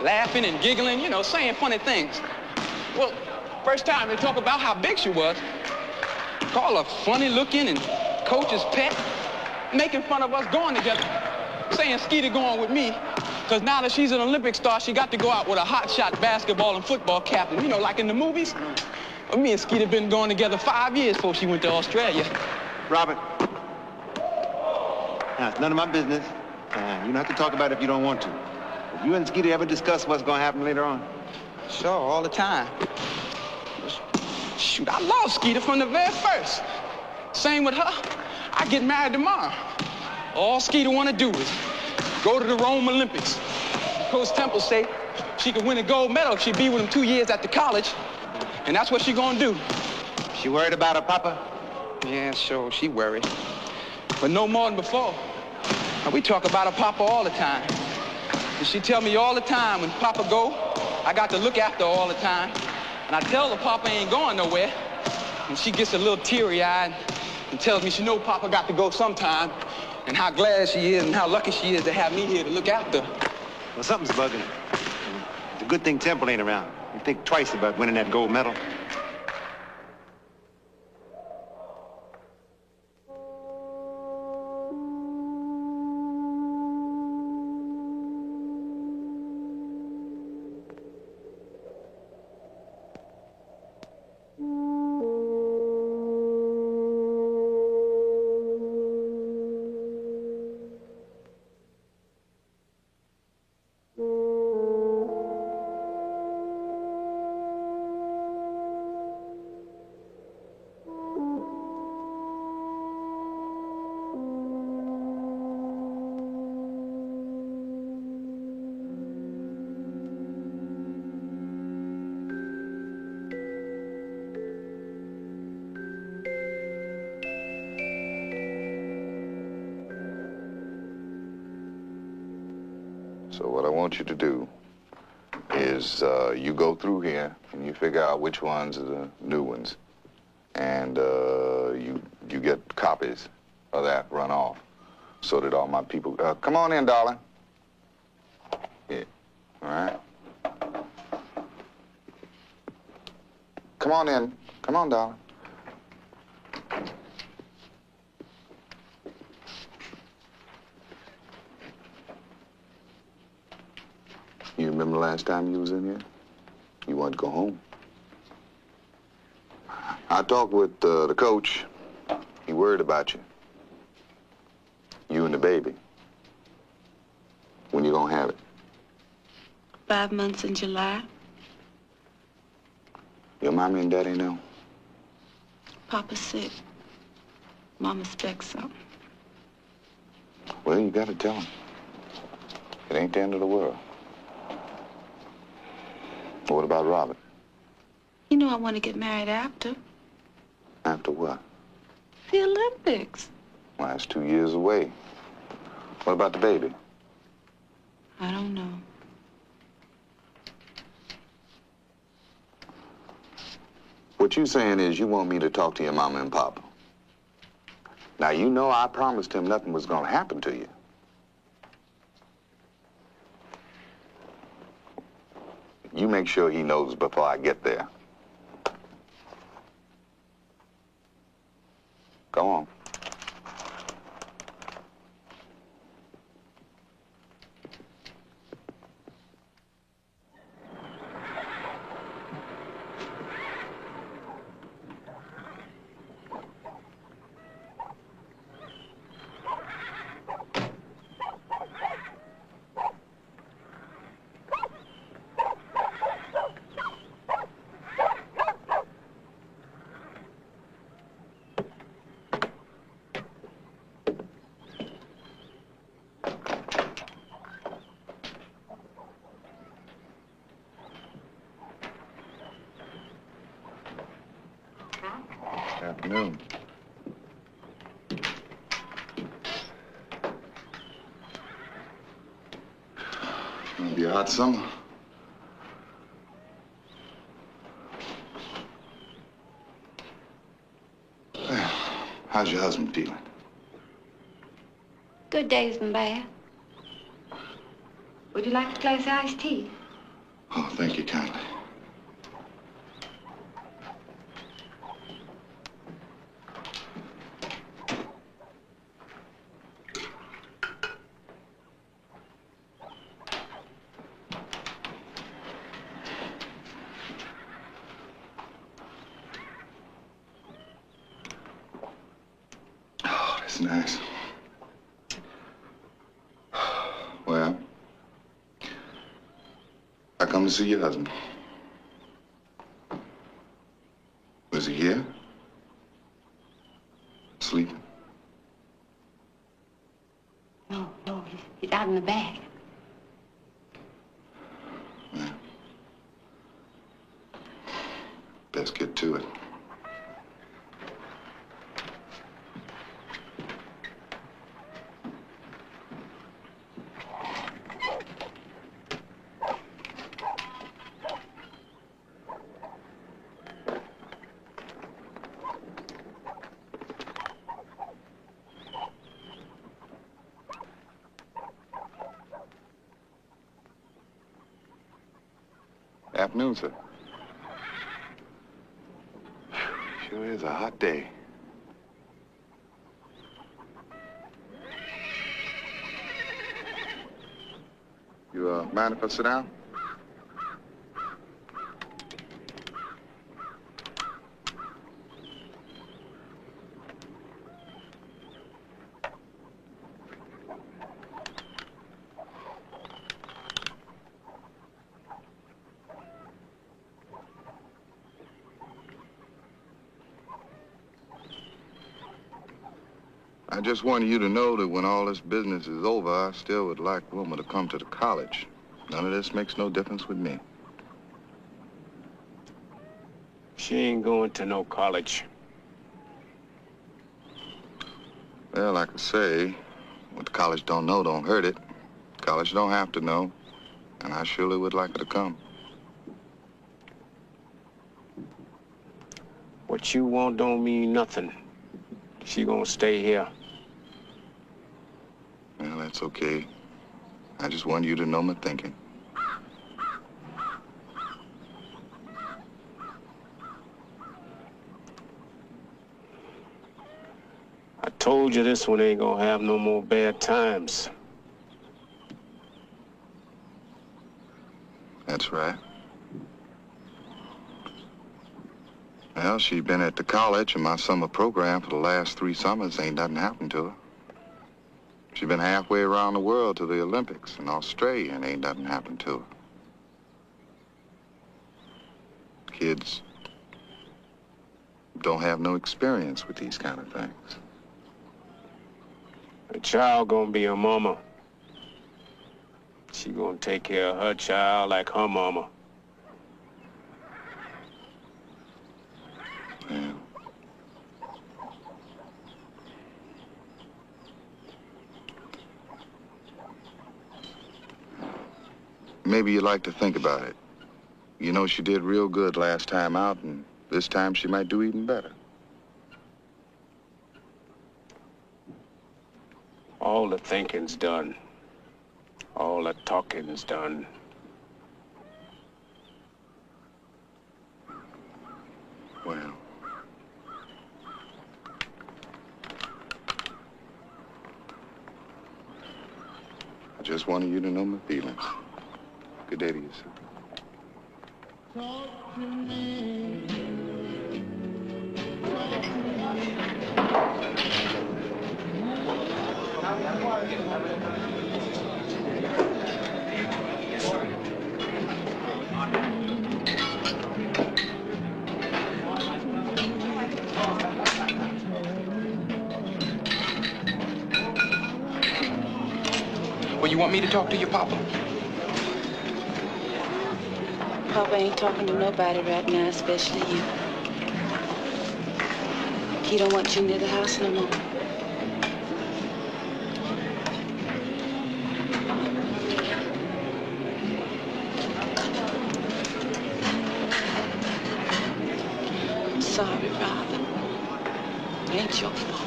laughing and giggling, you know, saying funny things. Well, first time they talk about how big she was, call her funny looking and coach's pet, making fun of us going together, saying Skeeter going with me, because now that she's an Olympic star, she got to go out with a hotshot basketball and football captain, you know, like in the movies. Well, me and Skeeter been going together 5 years before she went to Australia. Robert. Now, it's none of my business. You don't have to talk about it if you don't want to. If you and Skeeter ever discuss what's going to happen later on? Sure, all the time. Shoot, I love Skeeter from the very first. Same with her. I get married tomorrow. All Skeeter want to do is go to the Rome Olympics. Coach Temple say she could win a gold medal if she be with him 2 years after college. And that's what she gonna do. She worried about her papa? Yeah, sure, she worried. But no more than before. And we talk about her papa all the time. And she tell me all the time when papa go, I got to look after her all the time. And I tell her papa ain't going nowhere. And she gets a little teary-eyed and tells me she know papa got to go sometime and how glad she is and how lucky she is to have me here to look after her. Well, something's bugging her. It's a good thing Temple ain't around. You think twice about winning that gold medal. So what I want you to do is you go through here and you figure out which ones are the new ones. And you get copies of that run off so that all my people... come on in, darling. Yeah, all right. Come on in. Come on, darling. You remember the last time you was in here? You wanted to go home. I talked with the coach. He worried about you. You and the baby. When you gonna have it? 5 months in July. Your mommy and daddy know? Papa's sick. Mama expects something. Well, you gotta tell him. It ain't the end of the world. What about Robert? You know I want to get married after. After what? The Olympics. Well, that's 2 years away. What about the baby? I don't know. What you saying is you want me to talk to your mama and papa. Now, you know I promised him nothing was gonna happen to you. You make sure he knows before I get there. Go on. Afternoon. It'll be a hot summer. Well, how's your husband feeling? Good days and bad. Would you like a glass of iced tea? Oh, thank you kindly. It's nice. Well, I come to see your husband. Was he here? Sleeping? No, he's out in the back. Let's get to it. Afternoon, sir. Sure is a hot day. You, mind if I sit down? I just wanted you to know that when all this business is over, I still would like Wilma to come to the college. None of this makes no difference with me. She ain't going to no college. Well, like I say, what the college don't know don't hurt it. College don't have to know, and I surely would like her to come. What you want don't mean nothing. She gonna stay here. Well, that's okay. I just want you to know my thinking. I told you this one ain't gonna have no more bad times. That's right. Well, she's been at the college in my summer program for the last 3 summers. Ain't nothing happened to her. She's been halfway around the world to the Olympics in Australia, and ain't nothing happened to her. Kids don't have no experience with these kind of things. The child gonna be a mama. She gonna take care of her child like her mama. Yeah. Maybe you'd like to think about it. You know, she did real good last time out, and this time she might do even better. All the thinking's done. All the talking's done. Well. I just wanted you to know my feelings. Good day to you, sir. Talk to me. Well, you want me to talk to your papa? Papa ain't talking to nobody right now, especially you. He don't want you near the house no more. I'm sorry, Robin. It ain't your fault.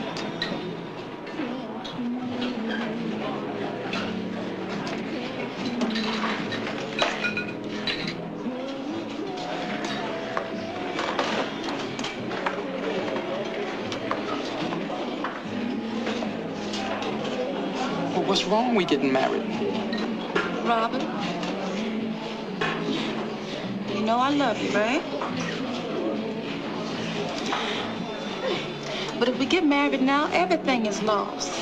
What's wrong with getting married? Robin, you know I love you, right? But if we get married now, everything is lost.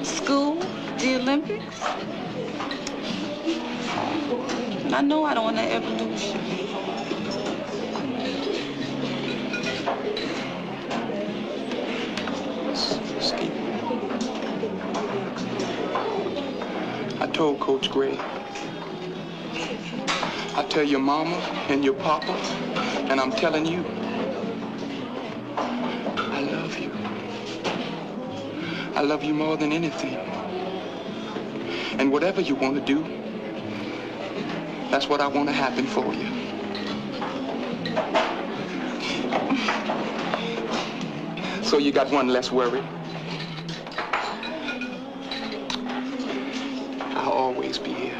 School, the Olympics. And I know I don't want to ever lose you. I told Coach Gray, I tell your mama and your papa And I'm telling you, I love you. I love you more than anything. And whatever you want to do, that's what I want to happen for you. So you got one less worry. I'll always be here.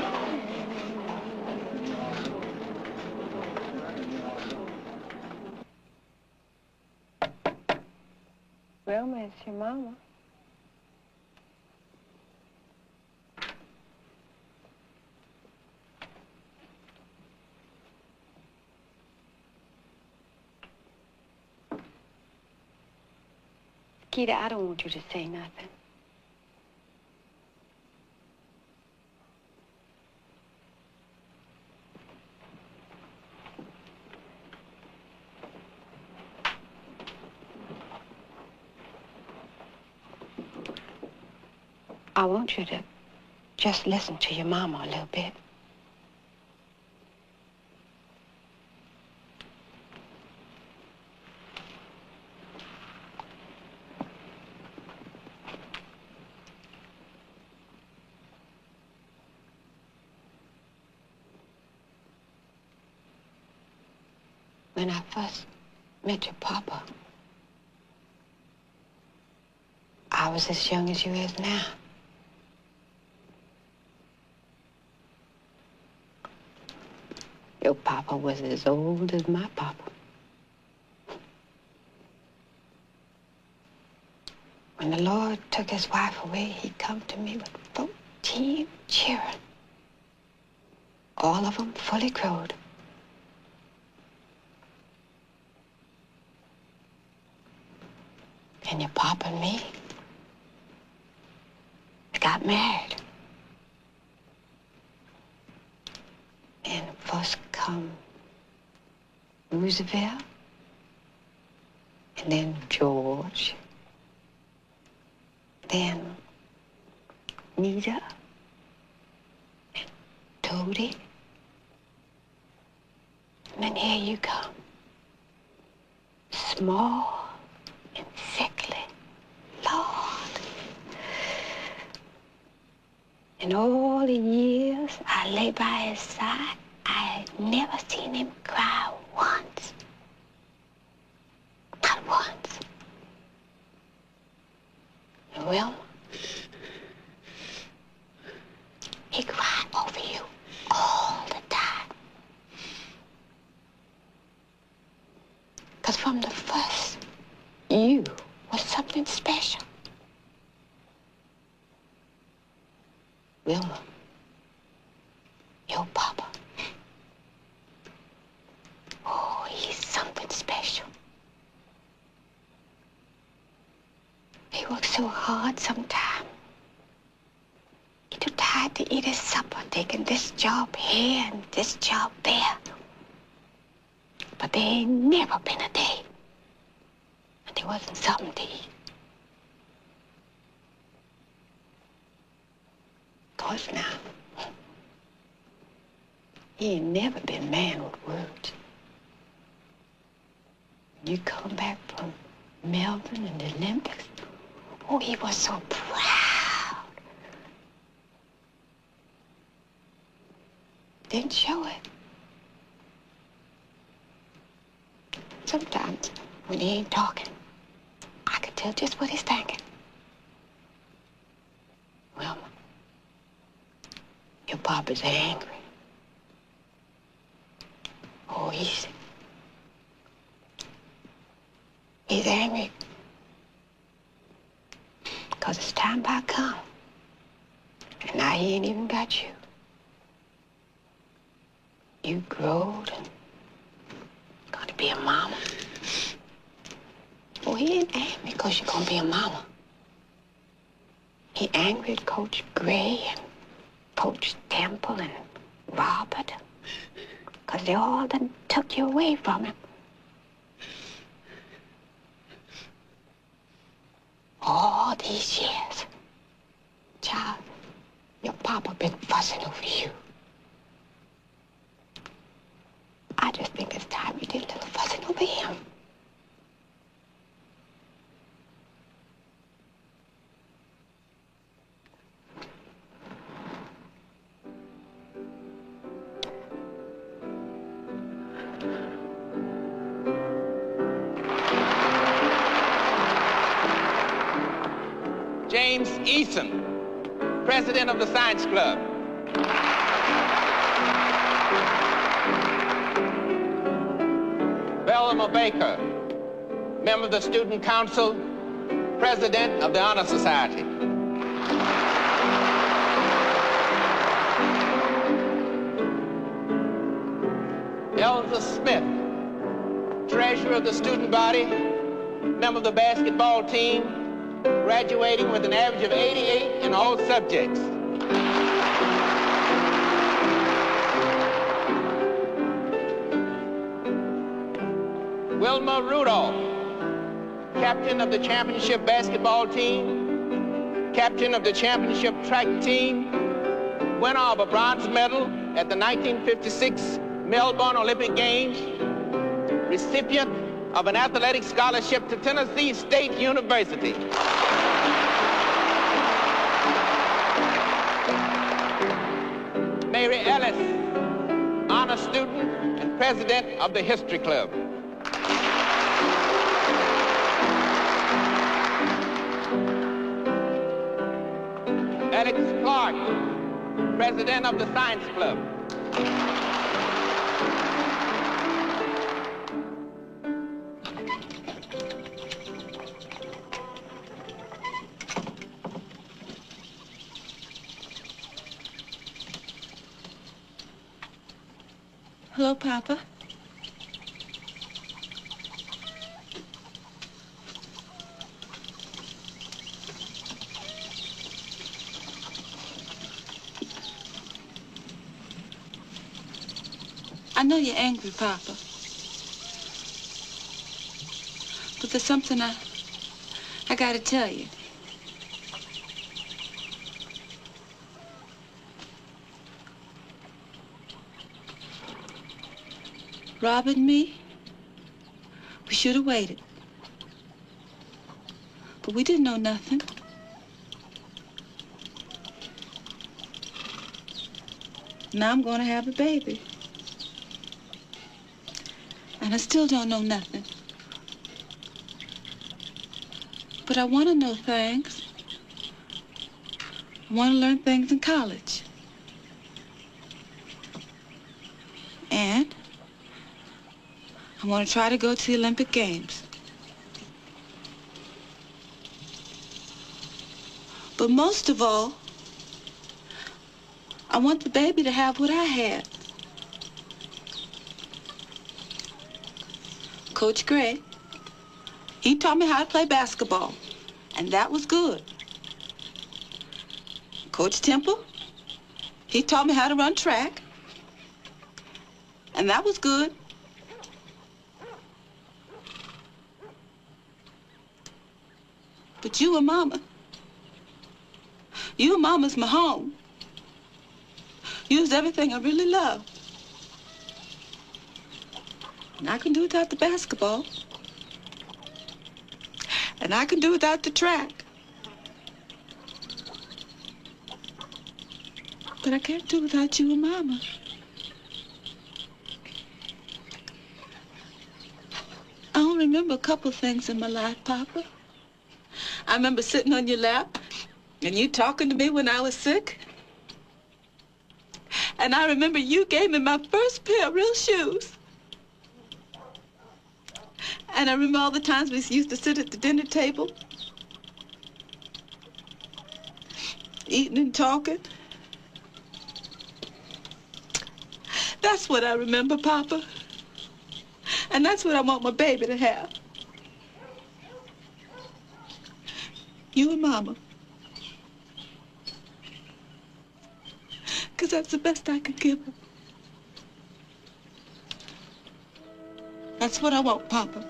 Wilma, it's your mama. Keita, I don't want you to say nothing. I want you to just listen to your mama a little bit. When I first met your papa, I was as young as you is now. Your papa was as old as my papa. When the Lord took his wife away, he come to me with 14 children. All of them fully grown. And your papa and me got married. And first come Roosevelt, and then George, then Nita, and Toadie, and then here you come, small and sickly, Lord. In all the years I lay by his side, I had never seen him cry once. Not once. And Wilma, he cried over you all the time. 'Cause from the first, you was something special. Wilma, your papa. Oh, he's something special. He works so hard sometimes. He's too tired to eat his supper, taking this job here and this job there. But there ain't never been a day that there wasn't something to eat. Of course now, he ain't never been a man with words. You come back from Melbourne and the Olympics, oh, he was so proud. Didn't show it. Sometimes when he ain't talking, I could tell just what he's thinking. Wilma, your papa's angry. Oh, he's angry because his time about come. And now he ain't even got you. You growed and gonna be a mama. Oh, he ain't angry because you're gonna be a mama. He angry at Coach Gray and Coach Temple and Robert, because they all done took you away from him. All these years, child, your papa been fussing over you. I just think it's time you did a little fussing. them. James Eason, president of the Science Club. Wilma Baker, member of the Student Council, president of the Honor Society. Elza Smith, treasurer of the student body, member of the basketball team, graduating with an average of 88 in all subjects. Wilma Rudolph, captain of the championship basketball team, captain of the championship track team, winner of a bronze medal at the 1956 Melbourne Olympic Games, recipient of an athletic scholarship to Tennessee State University. Mary Ellis, honor student and president of the History Club. Alex Clark, president of the Science Club. Hello, Papa. I know you're angry, Papa. But there's something I gotta tell you. Rob and me, we should have waited. But we didn't know nothing. Now I'm gonna have a baby. And I still don't know nothing. But I want to know things. I want to learn things in college. And I want to try to go to the Olympic Games. But most of all, I want the baby to have what I had. Coach Gray, he taught me how to play basketball, and that was good. Coach Temple, he taught me how to run track, and that was good. But you and Mama's my home. You's everything I really love. And I can do without the basketball. And I can do without the track. But I can't do without you and Mama. I only remember a couple things in my life, Papa. I remember sitting on your lap and you talking to me when I was sick. And I remember you gave me my first pair of real shoes. And I remember all the times we used to sit at the dinner table, eating and talking. That's what I remember, Papa. And that's what I want my baby to have. You and Mama. Because that's the best I could give her. That's what I want, Papa.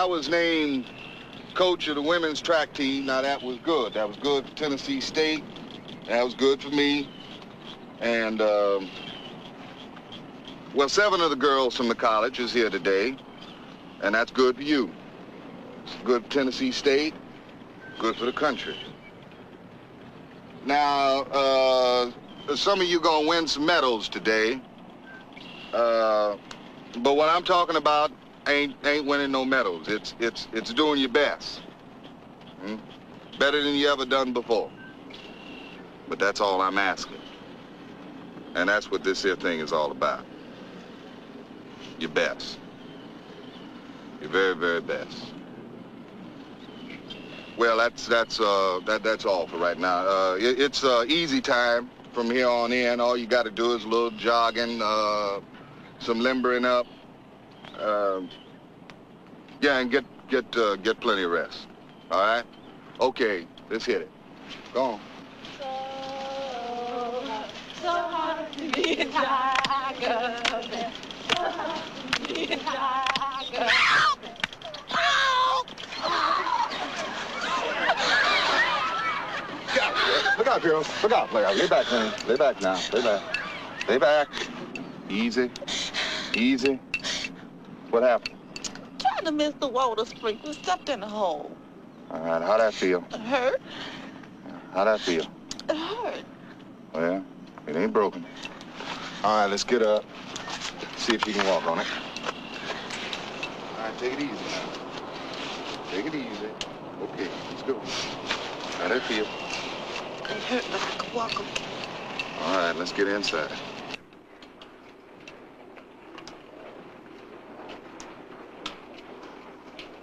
I was named coach of the women's track team. Now, that was good. That was good for Tennessee State. That was good for me. And, well, 7 of the girls from the college is here today, and that's good for you. It's good for Tennessee State, good for the country. Now, some of you gonna win some medals today, but what I'm talking about ain't winning no medals. It's doing your best. Better than you ever done before. But that's all I'm asking. And that's what this here thing is all about. Your best. Your very, very best. Well, that's all for right now. It's easy time from here on in. All you got to do is a little jogging, some limbering up. Yeah, and get plenty of rest. All right? Okay, let's hit it. Go on. So hard to be a tiger. So hard to be a tiger. Look out, girls. Look out. Lay back, honey. Lay back now. Lay back. Lay back. Easy. Easy. What happened? Trying to miss the water sprinkler, stepped in a hole. All right. How'd that feel? It hurt. How'd that feel? It hurt. Well, it ain't broken. All right, let's get up. See if you can walk on it. All right, take it easy now. Take it easy. Okay, let's go. How'd that feel? It hurt, but I could walk on. All right, let's get inside.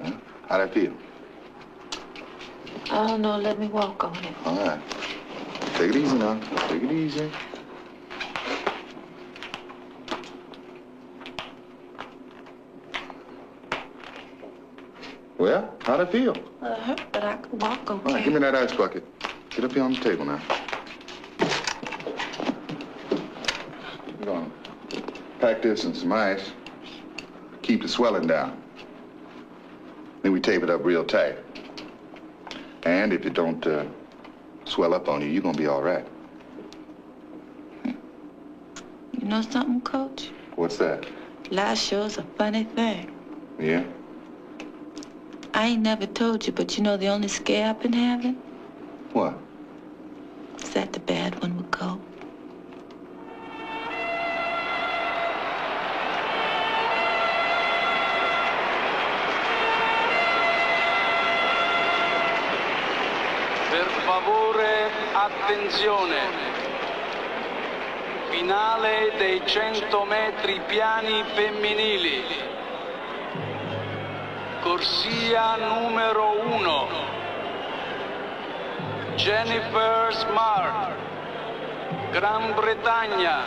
Huh? How'd that feel? I don't know, let me walk on it. All right. Take it easy now. Take it easy. Well, how'd it feel? It hurt, but I could walk okay. All right, give me that ice bucket. Get up here on the table now. We're gonna pack this in some ice. Keep the swelling down. Then we tape it up real tight. And if it don't swell up on you, you're gonna be all right. You know something, Coach? What's that? Life sure is a funny thing. Yeah? I ain't never told you, but you know the only scare I've been having? What? Is that the bad one would go? Per favore, attenzione. Finale dei 100 metri piani femminili. Corsia numero 1. Jennifer Smart, Gran Bretagna.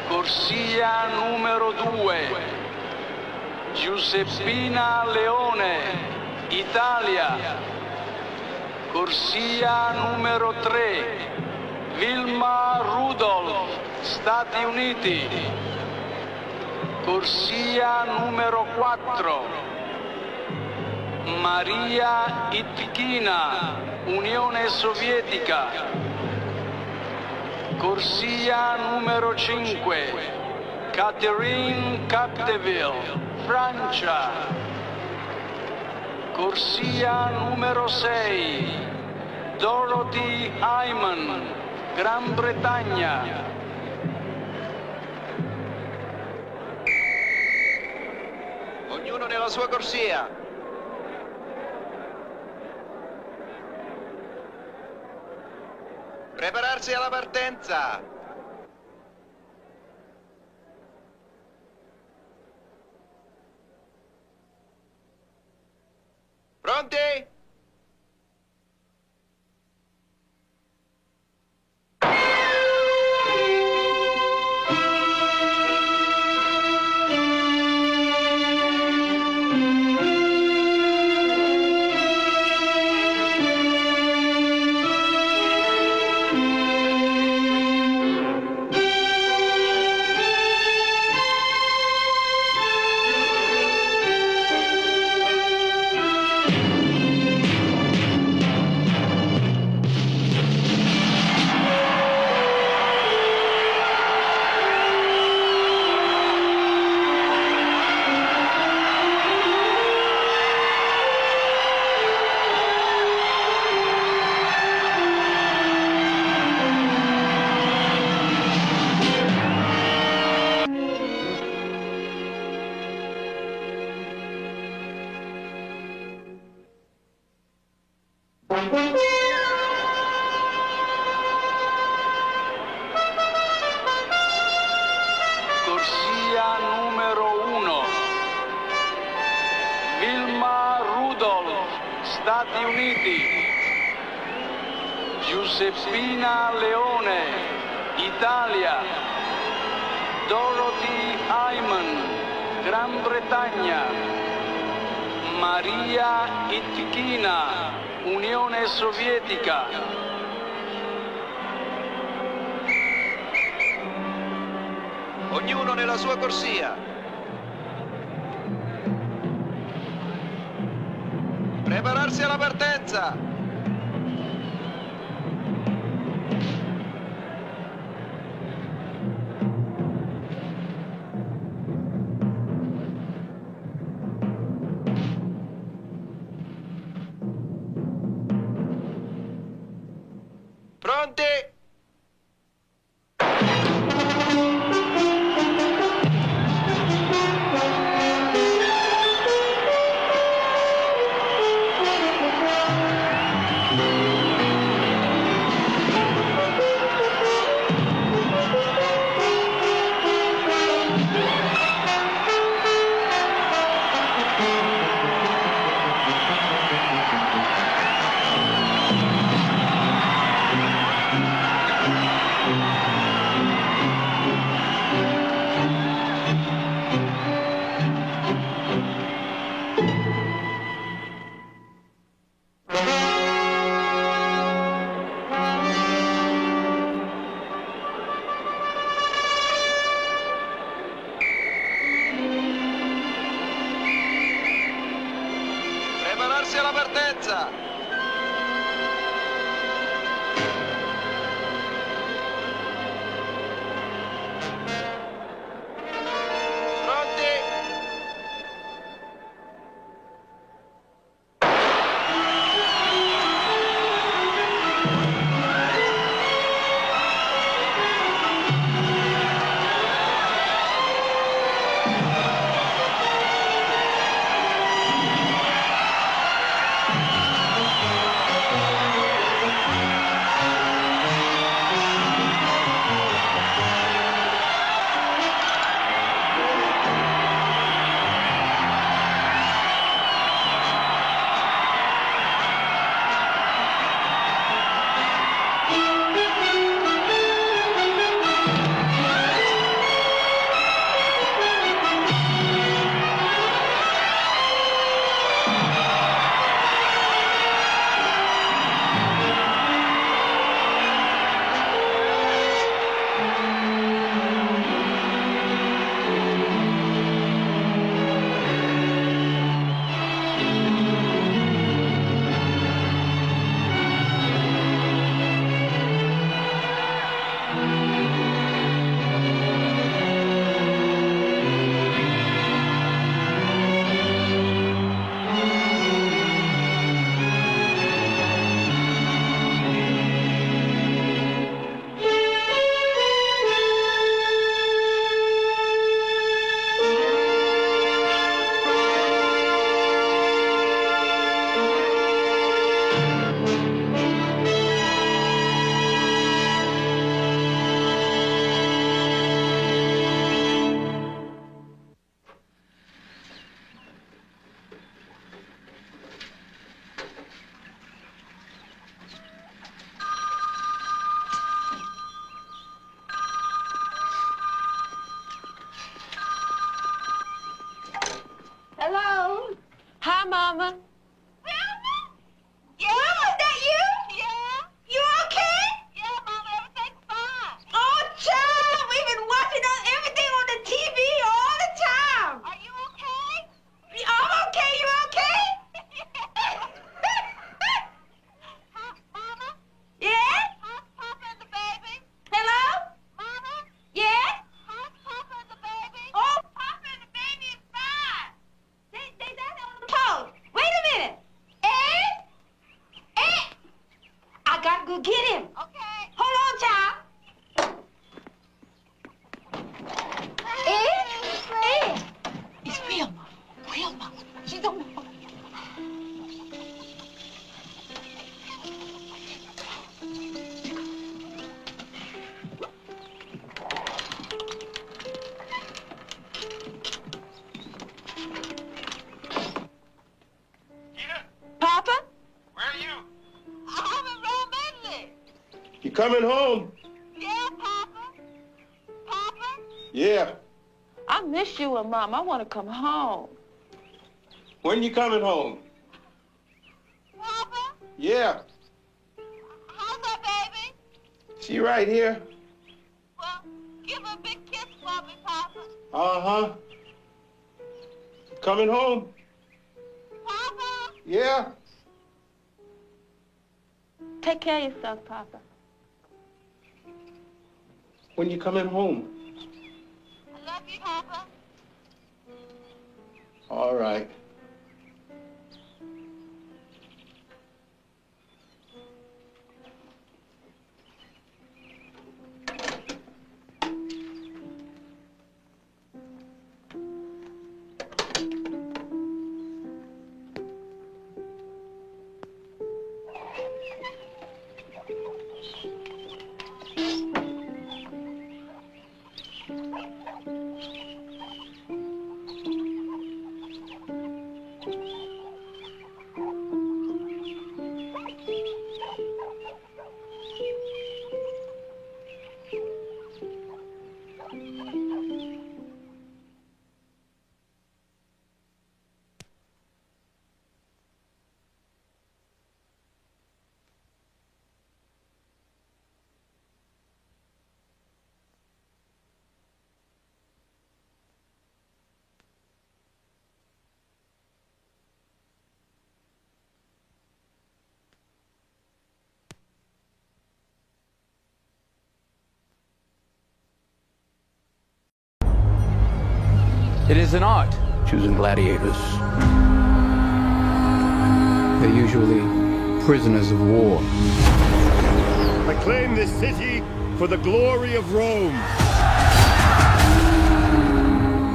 Corsia numero 2. Giuseppina Leone, Italia. Corsia numero 3. Wilma Rudolph, Stati Uniti. Corsia numero 4. Maria Itkina, Unione Sovietica. Corsia numero 5. Catherine Capdeville, Francia. Corsia numero 6. Dorothy Hyman, Gran Bretagna. Ognuno nella sua corsia. Prepararsi alla partenza. Pronti? Corsia numero 1. Wilma Rudolph, Stati Uniti. Giuseppina Leone, Italia. Dorothy Hyman, Gran Bretagna. Maria Itchina, Unione Sovietica. Ognuno nella sua corsia. Prepararsi alla partenza. Pronti? Prepararsi alla partenza. Pronti? Hello? Hi, Mama. Wilma? Yeah, was that you? Yeah. You okay? Yeah, Mama, everything's fine. Oh, child, we've been watching everything on the TV all the time. Are you okay? I'm okay. You okay? Huh, Mama? Yeah? How's Papa and the baby? Hello? Mama? Yeah? How's Papa and the baby? Oh, Papa and the baby is fine. They on the pole. Wait a minute. I gotta go get him. Okay. Hold on, child. It's Wilma. Wilma. She's on the phone. You coming home? Yeah, Papa. Papa? Yeah. I miss you and Mom. I want to come home. When you coming home? Papa? Yeah. How's that baby? She right here. Well, give her a big kiss for me, Papa. Uh-huh. Coming home? Papa? Yeah. Take care of yourself, Papa. When you coming home? I love you, Papa. All right. It is an art, choosing gladiators. They're usually prisoners of war. I claim this city for the glory of Rome.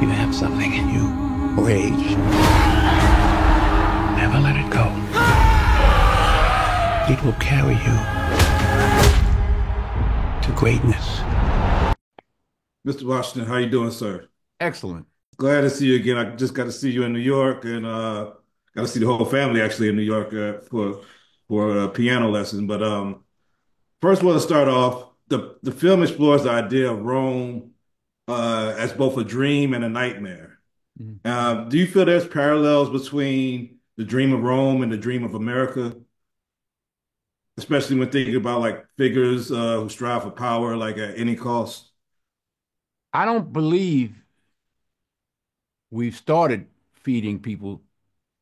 You have something in you. Rage. Never let it go. It will carry you to greatness. Mr. Washington, how you doing, sir? Excellent. Glad to see you again. I just got to see you in New York, and got to see the whole family actually in New York for a piano lesson. But first, I want to start off. The film explores the idea of Rome as both a dream and a nightmare. Do you feel there's parallels between the dream of Rome and the dream of America, especially when thinking about like figures who strive for power, like at any cost? I don't believe we've started feeding people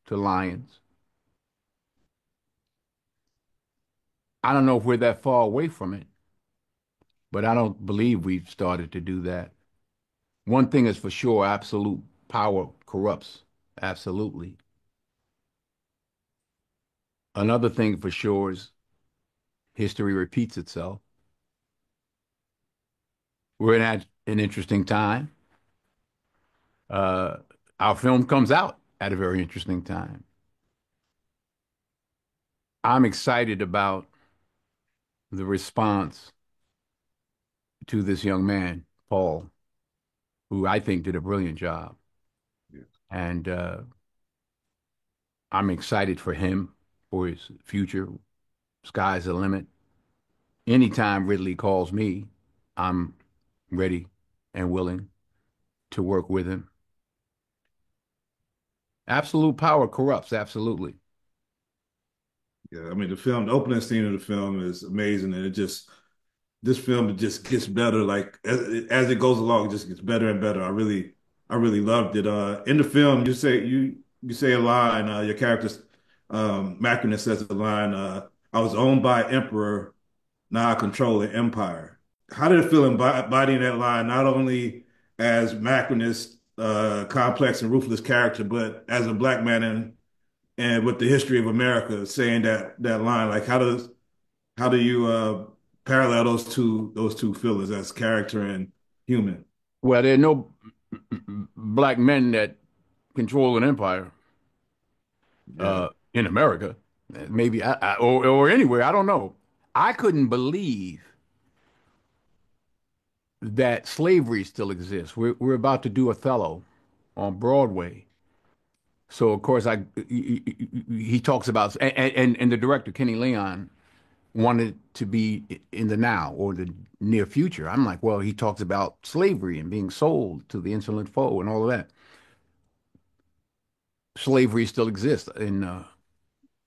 to lions. I don't know if we're that far away from it, but I don't believe we've started to do that. One thing is for sure, absolute power corrupts. Absolutely. Another thing for sure is history repeats itself. We're at an interesting time. Our film comes out at a very interesting time. I'm excited about the response to this young man, Paul, who I think did a brilliant job. Yeah. And I'm excited for him, for his future. Sky's the limit. Anytime Ridley calls me, I'm ready and willing to work with him. Absolute power corrupts, absolutely. Yeah, I mean the opening scene of the film is amazing, and this film just gets better. Like as it goes along, it just gets better and better. I really loved it. In the film, you say a line. Your character, Mackinnon, says a line. I was owned by emperor, now I control an empire. How did it feel embodying that line, not only as Mackinnon's complex and ruthless character, but as a black man and with the history of America, saying that line? Like how do you parallel those two feelings as character and human? Well, there are no black men that control an empire in America, maybe or anywhere. I don't know. I couldn't believe that slavery still exists. We're about to do Othello on Broadway. So of course he talks about and the director Kenny Leon wanted to be in the now or the near future. I'm like, well, he talks about slavery and being sold to the insolent foe and all of that. Slavery still exists in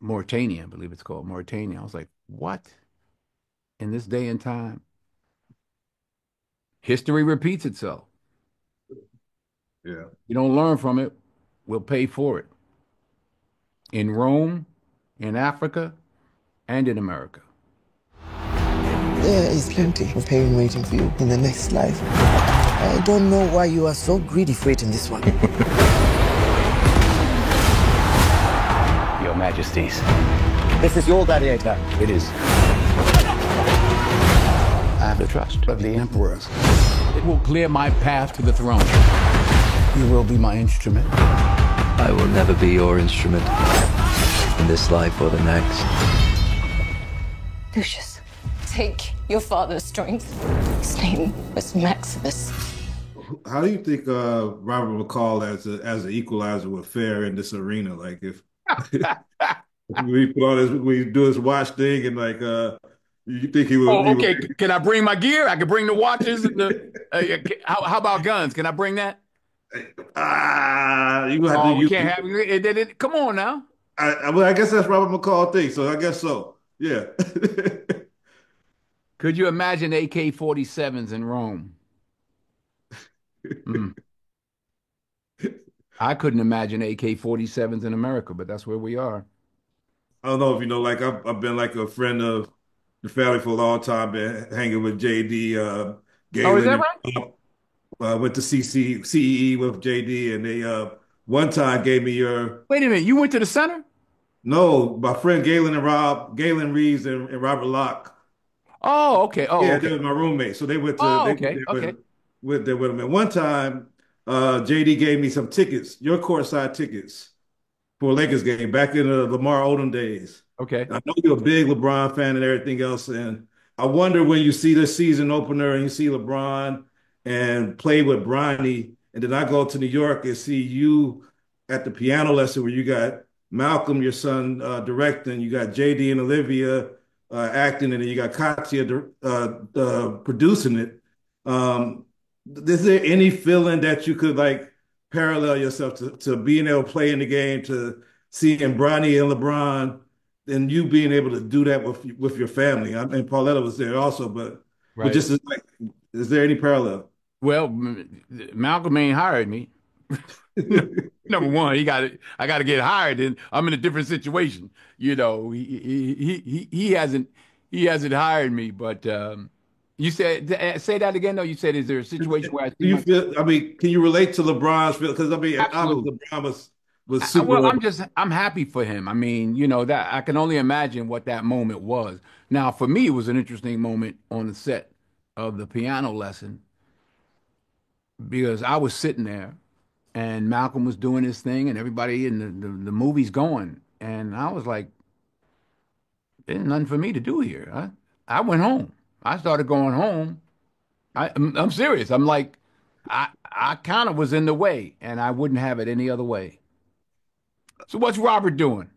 Mauritania, I believe it's called Mauritania. I was like, what? In this day and time? History repeats itself. Yeah. You don't learn from it, we'll pay for it. In Rome, in Africa, and in America. There is plenty of pain waiting for you in the next life. I don't know why you are so greedy for it in this one. Your Majesties. This is your gladiator. It is. I have the trust of the emperors. It will clear my path to the throne. You will be my instrument. I will never be your instrument in this life or the next. Lucius, take your father's strength. His name was Maximus. How do you think Robert McCall as an equalizer would fare in this arena? Like if we put on this, we do this watch thing, and like you think he would? Oh, okay. Can I bring my gear? I can bring the watches. And the, how about guns? Can I bring that? You have oh, to. We can't have it. Come on now. Well, I guess that's Robert McCall thing. So I guess so. Yeah. Could you imagine AK-47s in Rome? I couldn't imagine AK-47s in America, but that's where we are. I don't know if you know, like I've been like a friend of the family for a long time, been hanging with JD. Galen, is that right? Went to CEE with JD, and they one time gave me your. Wait a minute, you went to the center? No, my friend Galen Reeves and Robert Locke. Oh, okay. Oh, yeah, okay. They were my roommates, so they went to. Oh, okay. With them. And one time, JD gave me some tickets, your courtside tickets, for a Lakers game back in the Lamar Odom days. Okay. I know you're a big LeBron fan and everything else, and I wonder when you see the season opener and you see LeBron and play with Bronny, and then I go to New York and see you at the piano lesson where you got Malcolm, your son, directing, you got JD and Olivia acting, and then you got Katya producing it. Is there any feeling that you could like parallel yourself to being able to play in the game, to seeing Bronny and LeBron, and you being able to do that with your family? I mean, Pauletta was there also, but just like, is there any parallel? Well, Malcolm ain't hired me. Number one, I got to get hired, and I'm in a different situation. You know, he hasn't hired me, but you said say that again. though. You said, is there a situation where I mean, can you relate to LeBron's feel? Because I mean, obviously LeBron was super. Well, I'm happy for him. I mean, you know, that I can only imagine what that moment was. Now, for me, it was an interesting moment on the set of the piano lesson because I was sitting there and Malcolm was doing his thing and everybody in the movie's going. And I was like, there's nothing for me to do here. I went home. I started going home. I'm serious. I'm like, I kind of was in the way and I wouldn't have it any other way. So what's Robert doing?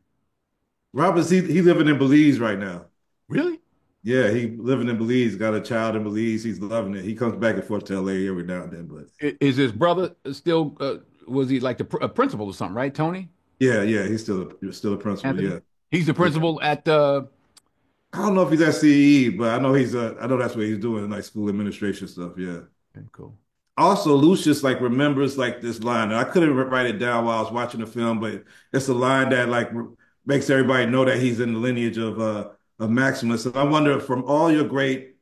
Robert's he living in Belize right now. Really? Yeah, he living in Belize, got a child in Belize. He's loving it. He comes back and forth to LA every now and then. But is his brother still? Was he like a principal or something? Right, Tony? Yeah, he's still a principal. Anthony? Yeah, he's the principal at. I don't know if he's at CEE, but I know I know that's what he's doing, like school administration stuff. Yeah. Okay, cool. Also, Lucius like remembers like this line, and I couldn't write it down while I was watching the film, but it's a line that like makes everybody know that he's in the lineage of Maximus. And I wonder, from all your great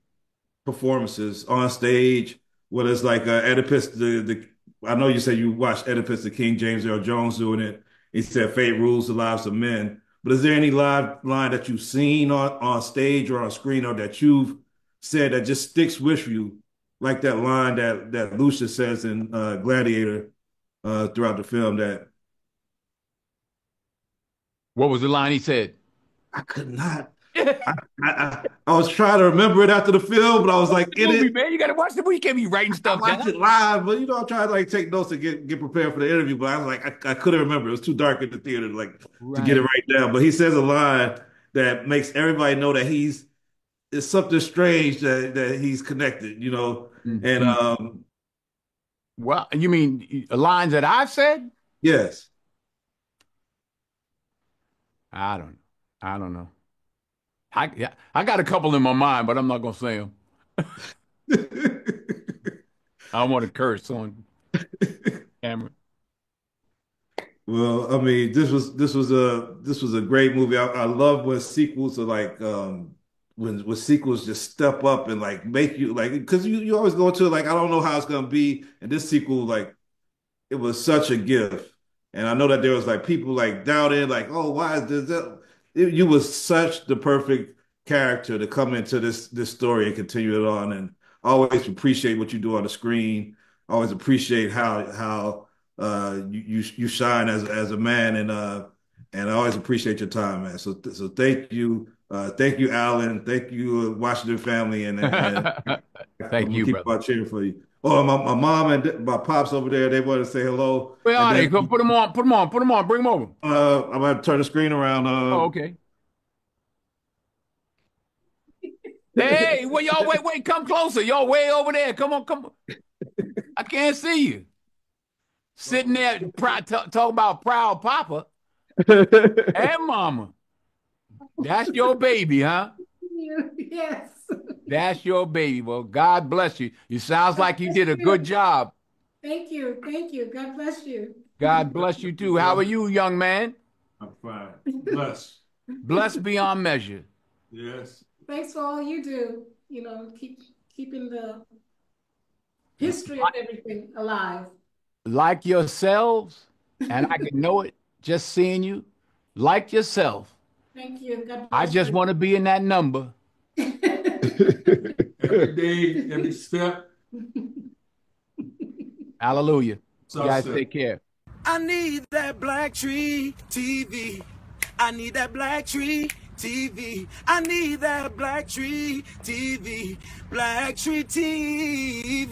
performances on stage, whether it's like Oedipus, I know you said you watched Oedipus, the King James Earl Jones doing it. He said, "Fate rules the lives of men." But is there any live line that you've seen on stage or on screen, or that you've said that just sticks with you, like that line that Lucius says in Gladiator throughout the film? What was the line he said? I could not. I was trying to remember it after the film, but I was like, man, you got to watch the movie. You can't be writing stuff down. I watched it live, but I'm trying to like take notes and get prepared for the interview. But I was like, I couldn't remember. It was too dark in the theater to get it right down. But he says a line that makes everybody know that he's it's something strange that he's connected, you know. And well, you mean lines that I've said? yes. I don't know. I got a couple in my mind, but I'm not gonna say them. I don't want to curse on camera. Well, I mean, this was a great movie. I love when sequels are like when sequels just step up and like make you like because you always go into it like I don't know how it's gonna be, and this sequel like it was such a gift. And I know that there was like people like doubting like, oh, why is this? You was such the perfect character to come into this story and continue it on. And I always appreciate what you do on the screen. I always appreciate how you shine as a man, and I always appreciate your time, man. So thank you, Alan, thank you, Washington family, and thank you, keep brother. cheering for you. Oh, my mom and my pops over there, they want to say hello. Where are they? Go put them on, bring them over. I'm gonna turn the screen around. Oh, okay. Hey, well, y'all wait, come closer. Y'all way over there. Come on. I can't see you. Sitting there talking about proud papa and mama. That's your baby, huh? Yes. That's your baby. Well, God bless you. You sounds like you did a good job. Thank you. God bless you. God bless you too. How are you, young man? I'm fine. Blessed. Blessed beyond measure. Yes. Thanks for all you do. You know, keeping the history of everything alive. Like yourselves, and I can know it just seeing you. Like yourself. Thank you. God bless I just want to be in that number. Every day, every step. Hallelujah. So You guys take care. I need that BlackTree TV. I need that BlackTree TV. I need that BlackTree TV. BlackTree TV.